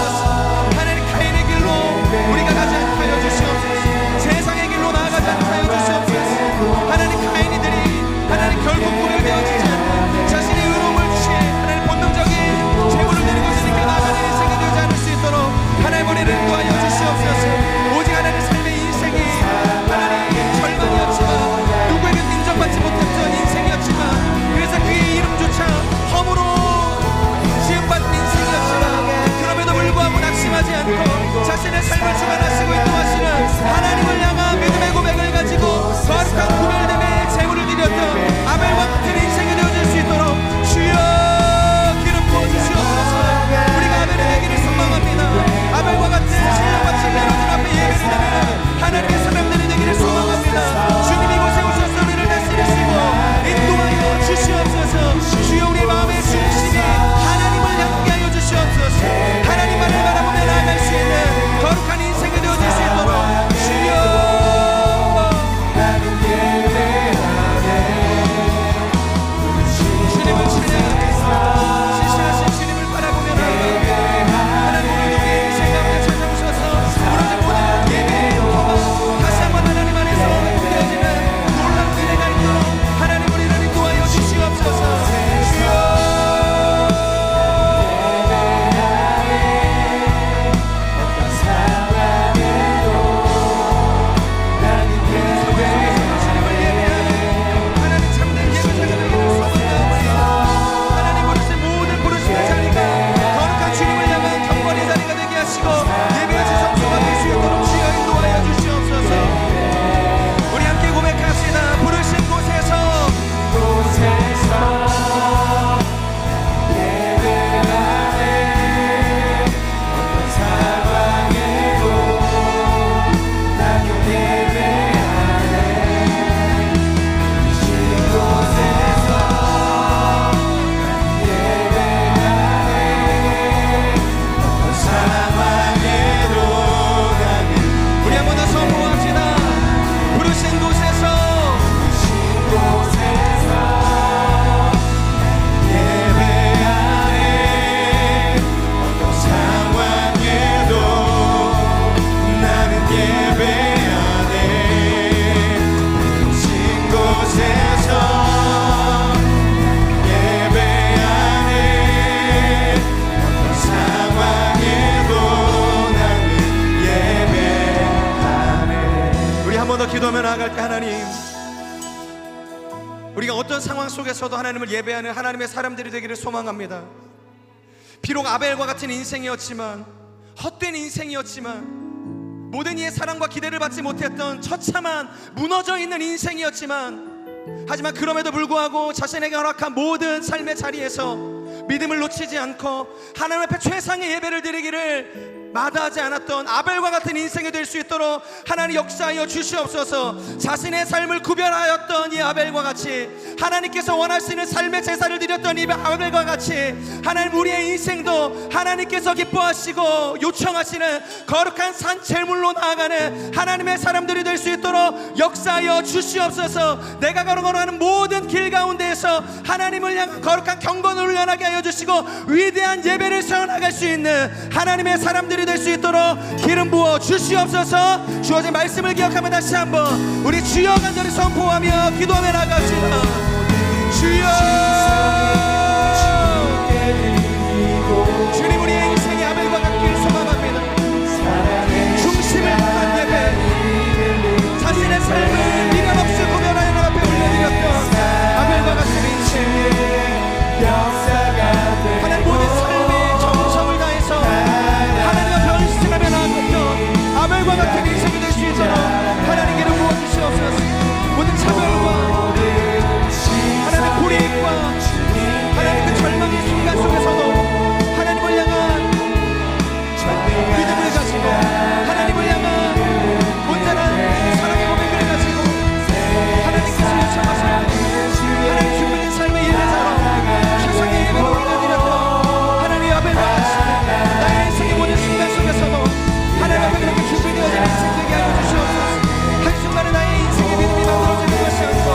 자신의 삶을 주관하시고 인도하시는 하나님을 향한 믿음의 고백을 가지고 거룩한 구별됨의 제물을 드렸던 아벨과 같은 인생이 되어질 수 있도록 주여 기름 부어주시옵소서. 우리가 아벨이 되기를 소망합니다. 아벨과 같은 신령과 진리로진 앞에 예배를 드리는 하나님의 사람들이 되기를 소망합니다. 주님 이곳에 오셔서 우리를 다스리시고 인도하여 주시옵소서. 주여 우리 마음의 중심이 하나님을 향하게 하여 주시옵소서. 하나님만을 바라보며 나아갈 수 있는 거룩한 인생이 되어질 수 있도록 주여 주님을 찬양하면서 시시하신 주님을 바라보며 나아가며 하나님 오늘 우리의 인생 가운데 찾아오셔서 무너진 모든 예배의 기쁨과 다시 한번 하나님 안에서 되어지는 놀라운 은혜가 있도록 하나님 우리를 인도하여 주시옵소서. 주여 기도하며 나아갈 때 하나님 우리가 어떤 상황 속에서도 하나님을 예배하는 하나님의 사람들이 되기를 소망합니다. 비록 아벨과 같은 인생이었지만 헛된 인생이었지만 모든 이의 사랑과 기대를 받지 못했던 처참한 무너져 있는 인생이었지만 하지만 그럼에도 불구하고 자신에게 허락한 모든 삶의 자리에서 믿음을 놓치지 않고 하나님 앞에 최상의 예배를 드리기를 마다하지 않았던 아벨과 같은 인생이 될 수 있도록 하나님 역사하여 주시옵소서. 자신의 삶을 구별하였던 이 아벨과 같이 하나님께서 원하시는 삶의 제사를 드렸던 이 아벨과 같이 하나님 우리의 인생도 하나님께서 기뻐하시고 요청하시는 거룩한 산 제물로 나아가는 하나님의 사람들이 될 수 있도록 역사하여 주시옵소서. 내가 걸어가는 모든 길 가운데에서 하나님을 향한 거룩한 경건을 훈련하게 하여 주시고 위대한 예배를 세워나갈 수 있는 하나님의 사람들이 될 수 있도록 기름 부어 주시옵소서. 주어진 말씀을 기억하며 다시 한번 우리 주여 간절히 선포하며 기도하며 나갑시다. 주여 주님 우리의 인생이 아벨과 같기를 소망합니다. 중심을 향한 예배 자신의 삶을 미련 없이 구별하여 나 앞에 올려드렸던 아벨과 같은 인생 하나님 모든 삶의 정성을 다해서 하나님 앞에 헌신하며 나아갔던 아벨과 같은 인생이 될 수 있도록 하나님께로 부어주시옵소서. 모든 차별과 하나님의 불이익과 하나님 그 절망의 순간 속에서도 하나님을 향한 믿음을 가지고 하나님을 향한 온전한 사랑의 고백을 가지고 하나님께서 요청하시는 하나님 준비된 삶의 예배자로 최상의 예배를 올려드렸던 하나님의 아벨과 같이 나의 인생의 모든 순간 속에서도 하나님 앞에 그렇게 준비되어진 인생 되게 하여 주시옵소서. 한순간에 나의 인생의 믿음이 만들어지는 것이 아니고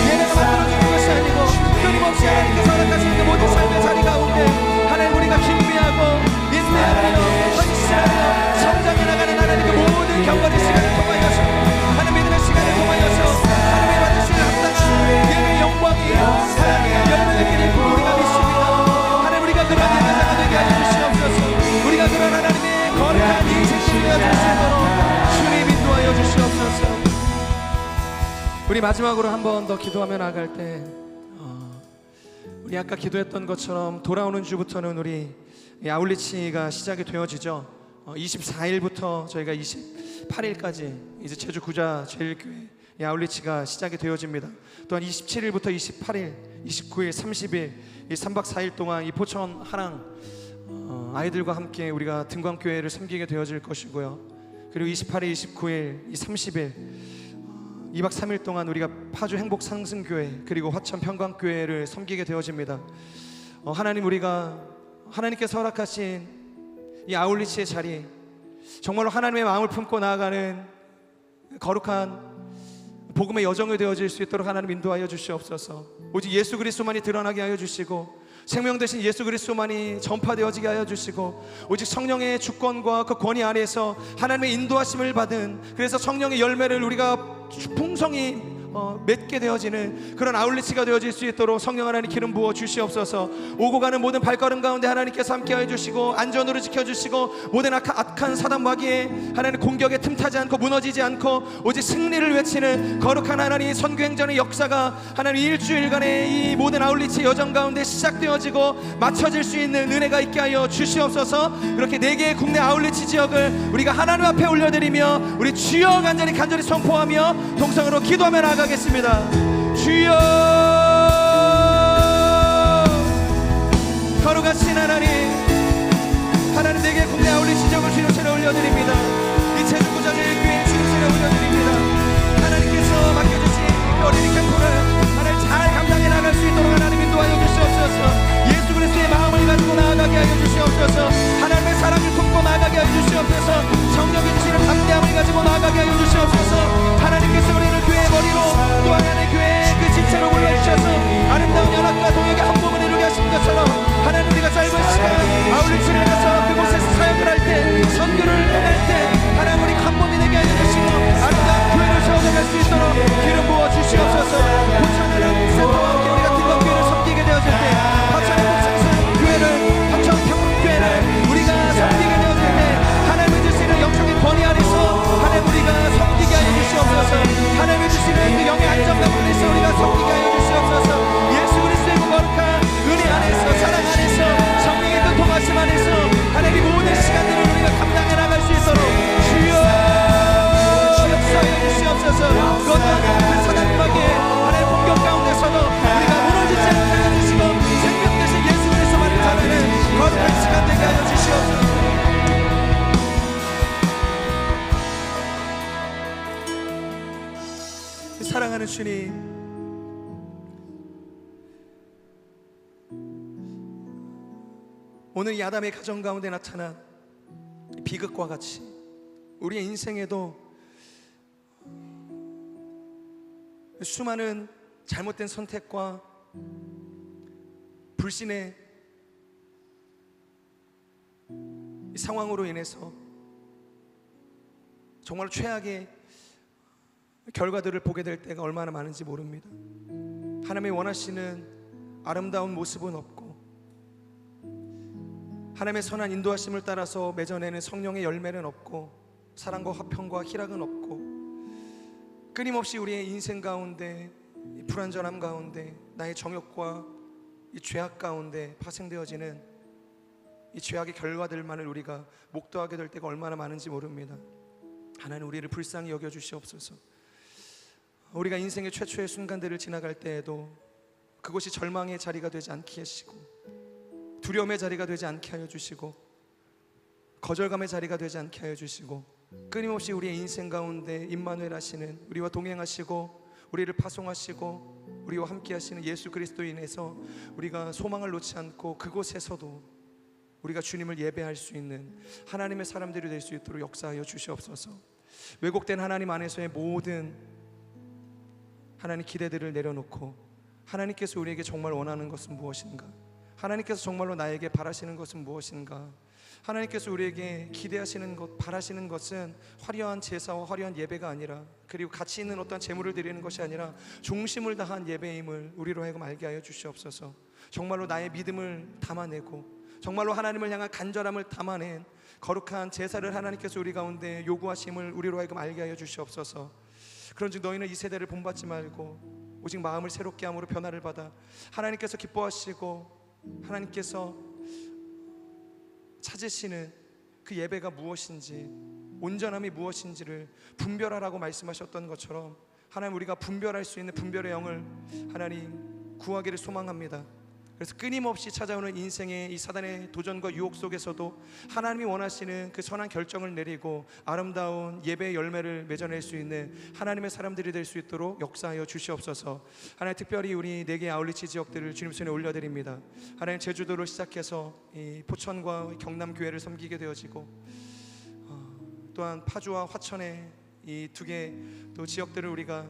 예배가 만들어지는 것이 아니고 끊임없이 하나님께서 허락하시는 그 모든 삶의 자리 가운데 하나님 우리가 준비하고 인내하며 헌신하며 성장해 나가는 하나님의 모든 경건의 시간을 통하여서 하나님 믿음의 시간을 통하여서 하나님의 받으시는 합당한 예배의 영광이 하나님의 열매를 맺기를 우리가 믿습니다. 하나님 우리가 그런 예배자가 되게 하여 주시옵소서. 우리가 그런 하나님의 거룩한 인생이 되어질 수 있도록 주님 인도하여 주시옵소서. 우리 마지막으로 한 번 더 기도하며 나아갈 때 우리 아까 기도했던 것처럼 돌아오는 주부터는 우리 아울리치가 시작이 되어지죠. 24일부터 저희가 28일까지 이제 제주 구자 제일교회 아울리치가 시작이 되어집니다. 또한 27일부터 28일, 29일, 30일 이 3박 4일 동안 이 포천 하랑 아이들과 함께 우리가 등광교회를 섬기게 되어질 것이고요. 그리고 28일, 29일, 이 30일 2박 3일 동안 우리가 파주 행복상승교회 그리고 화천 평광교회를 섬기게 되어집니다. 하나님께서 허락하신 이 아울리치의 자리, 정말로 하나님의 마음을 품고 나아가는 거룩한 복음의 여정이 되어질 수 있도록 하나님 인도하여 주시옵소서. 오직 예수 그리스도만이 드러나게 하여 주시고 생명 되신 예수 그리스도만이 전파되어지게 하여 주시고 오직 성령의 주권과 그 권위 아래에서 하나님의 인도하심을 받은, 그래서 성령의 열매를 우리가 풍성히 맺게 되어지는 그런 아울리치가 되어질 수 있도록 성령 하나님 기름 부어 주시옵소서. 오고 가는 모든 발걸음 가운데 하나님께서 함께하여 주시고 안전으로 지켜주시고 모든 악한 사단 마귀의 하나님 공격에 틈타지 않고 무너지지 않고 오직 승리를 외치는 거룩한 하나님 선교행전의 역사가 하나님 일주일간의 이 모든 아울리치 여정 가운데 시작되어지고 맞춰질 수 있는 은혜가 있게 하여 주시옵소서. 그렇게 4개의 국내 아울리치 지역을 우리가 하나님 앞에 올려드리며 우리 주여 간절히 선포하며 동성으로 기도하며 나아가겠습니다. 주여, 거룩하신 하나님, 4개 국내 아울리치 지역을 주님 손에 올려드립니다. 이 제주 구자 제일교회 주님 손에 올려드립니다. 하나님께서 맡겨주신 어린이 캠프를 하나님 잘 감당해 나갈 수 있도록 하나님 인도하여 주시옵소서. 예수 그리스도의 마음을 가지고 나아가게 하여 주시옵소서. 하나님의 사랑을 품고 나아가게 하여 주시옵소서. 성령이 주시는 담대함을 가지고 나아가게 하여 주시옵소서. 하나님께서 우리를 교회의 머리로 또 하나님의 교회의 그 집체로 불러주셔서 아름다운 연합과 동역의 한 몸을 이루게 하신 것처럼 하나님 우리가 짧은 시간 아울리치를 해서 그곳에서 사역을 할 때 선교를 할 때 하나님 우리 한 몸이 되게 하여 주시고 아름다운 교회를 세워나갈 수 있도록 기름 부어 주시옵소서. 포천하는 센터와 함께 우리가 등광교회를 섬기게 되어질 때 화천의 목상교회를 화천 평강교회를 우리가 섬기게 되어질 때 하나님이 주시는 영적인 권위 안에서 하나님 우리가 섬기게 하여 주시옵소서. 하나님이 주시는 그 영의 안정감 안에서 우리가 섬기게 하여 주시옵소서. 예수 그리스도의 그 거룩한 은혜 안에서 사랑 안에서 성령의 그 통하심 안에서 하나님 모든 시간들을 우리가 감당해 나갈 수 있도록 주여 역사하여 주시옵소서. 그 어떤 그 사단마귀의 하나님 공격 가운데서도 우리가 무너지지 않게 하여 주시고 생명 되신 예수 그리스도만을 전하는 거룩한 시간 되게 하여 주시옵소서. 사랑하는 주님, 오늘 이 아담의 가정 가운데 나타난 비극과 같이 우리의 인생에도 수많은 잘못된 선택과 불신의 상황으로 인해서 정말 최악의 결과들을 보게 될 때가 얼마나 많은지 모릅니다. 하나님이 원하시는 아름다운 모습은 없고 하나님의 선한 인도하심을 따라서 맺어내는 성령의 열매는 없고 사랑과 화평과 희락은 없고 끊임없이 우리의 인생 가운데 이 불완전함 가운데 나의 정욕과 이 죄악 가운데 파생되어지는 이 죄악의 결과들만을 우리가 목도하게 될 때가 얼마나 많은지 모릅니다. 하나님 우리를 불쌍히 여겨주시옵소서. 우리가 인생의 최초의 순간들을 지나갈 때에도 그곳이 절망의 자리가 되지 않게 하시고 두려움의 자리가 되지 않게 하여 주시고 거절감의 자리가 되지 않게 하여 주시고 끊임없이 우리의 인생 가운데 임마누엘 하시는 우리와 동행하시고 우리를 파송하시고 우리와 함께 하시는 예수 그리스도로 인해서 우리가 소망을 놓지 않고 그곳에서도 우리가 주님을 예배할 수 있는 하나님의 사람들이 될 수 있도록 역사하여 주시옵소서. 왜곡된 하나님 안에서의 모든 하나님 기대들을 내려놓고 하나님께서 우리에게 정말 원하는 것은 무엇인가, 하나님께서 정말로 나에게 바라시는 것은 무엇인가, 하나님께서 우리에게 기대하시는 것, 바라시는 것은 화려한 제사와 화려한 예배가 아니라, 그리고 가치 있는 어떤 제물을 드리는 것이 아니라 중심을 다한 예배임을 우리로 하여금 알게 하여 주시옵소서. 정말로 나의 믿음을 담아내고 정말로 하나님을 향한 간절함을 담아낸 거룩한 제사를 하나님께서 우리 가운데 요구하심을 우리로 하여금 알게 하여 주시옵소서. 그런즉 너희는 이 세대를 본받지 말고 오직 마음을 새롭게 함으로 변화를 받아 하나님께서 기뻐하시고 하나님께서 찾으시는 그 예배가 무엇인지, 온전함이 무엇인지를 분별하라고 말씀하셨던 것처럼 하나님, 우리가 분별할 수 있는 분별의 영을 하나님 구하기를 소망합니다. 그래서 끊임없이 찾아오는 인생의 이 사단의 도전과 유혹 속에서도 하나님이 원하시는 그 선한 결정을 내리고 아름다운 예배의 열매를 맺어낼 수 있는 하나님의 사람들이 될 수 있도록 역사하여 주시옵소서. 하나님, 특별히 우리 4개 아울리치 지역들을 주님 손에 올려드립니다. 하나님, 제주도를 시작해서 이 포천과 경남교회를 섬기게 되어지고 또한 파주와 화천의 이 2개 또 지역들을 우리가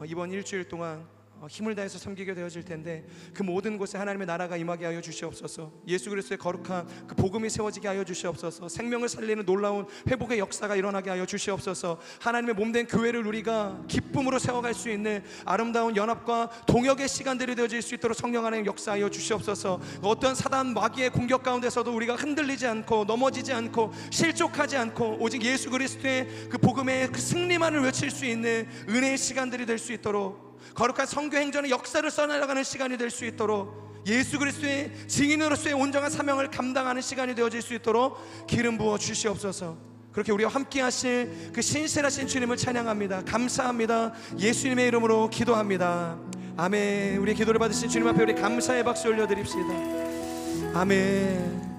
이번 일주일 동안 힘을 다해서 섬기게 되어질 텐데, 그 모든 곳에 하나님의 나라가 임하게 하여 주시옵소서. 예수 그리스도의 거룩한 그 복음이 세워지게 하여 주시옵소서. 생명을 살리는 놀라운 회복의 역사가 일어나게 하여 주시옵소서. 하나님의 몸된 교회를 우리가 기쁨으로 세워갈 수 있는 아름다운 연합과 동역의 시간들이 되어질 수 있도록 성령 하나님 역사하여 주시옵소서. 어떤 사단 마귀의 공격 가운데서도 우리가 흔들리지 않고 넘어지지 않고 실족하지 않고 오직 예수 그리스도의 그 복음의 그 승리만을 외칠 수 있는 은혜의 시간들이 될 수 있도록, 거룩한 선교 행전의 역사를 써나가는 시간이 될 수 있도록, 예수 그리스도의 증인으로서의 온전한 사명을 감당하는 시간이 되어질 수 있도록 기름 부어 주시옵소서. 그렇게 우리와 함께 하실 그 신실하신 주님을 찬양합니다. 감사합니다. 예수님의 이름으로 기도합니다. 아멘. 우리 기도를 받으신 주님 앞에 우리 감사의 박수 올려드립시다. 아멘.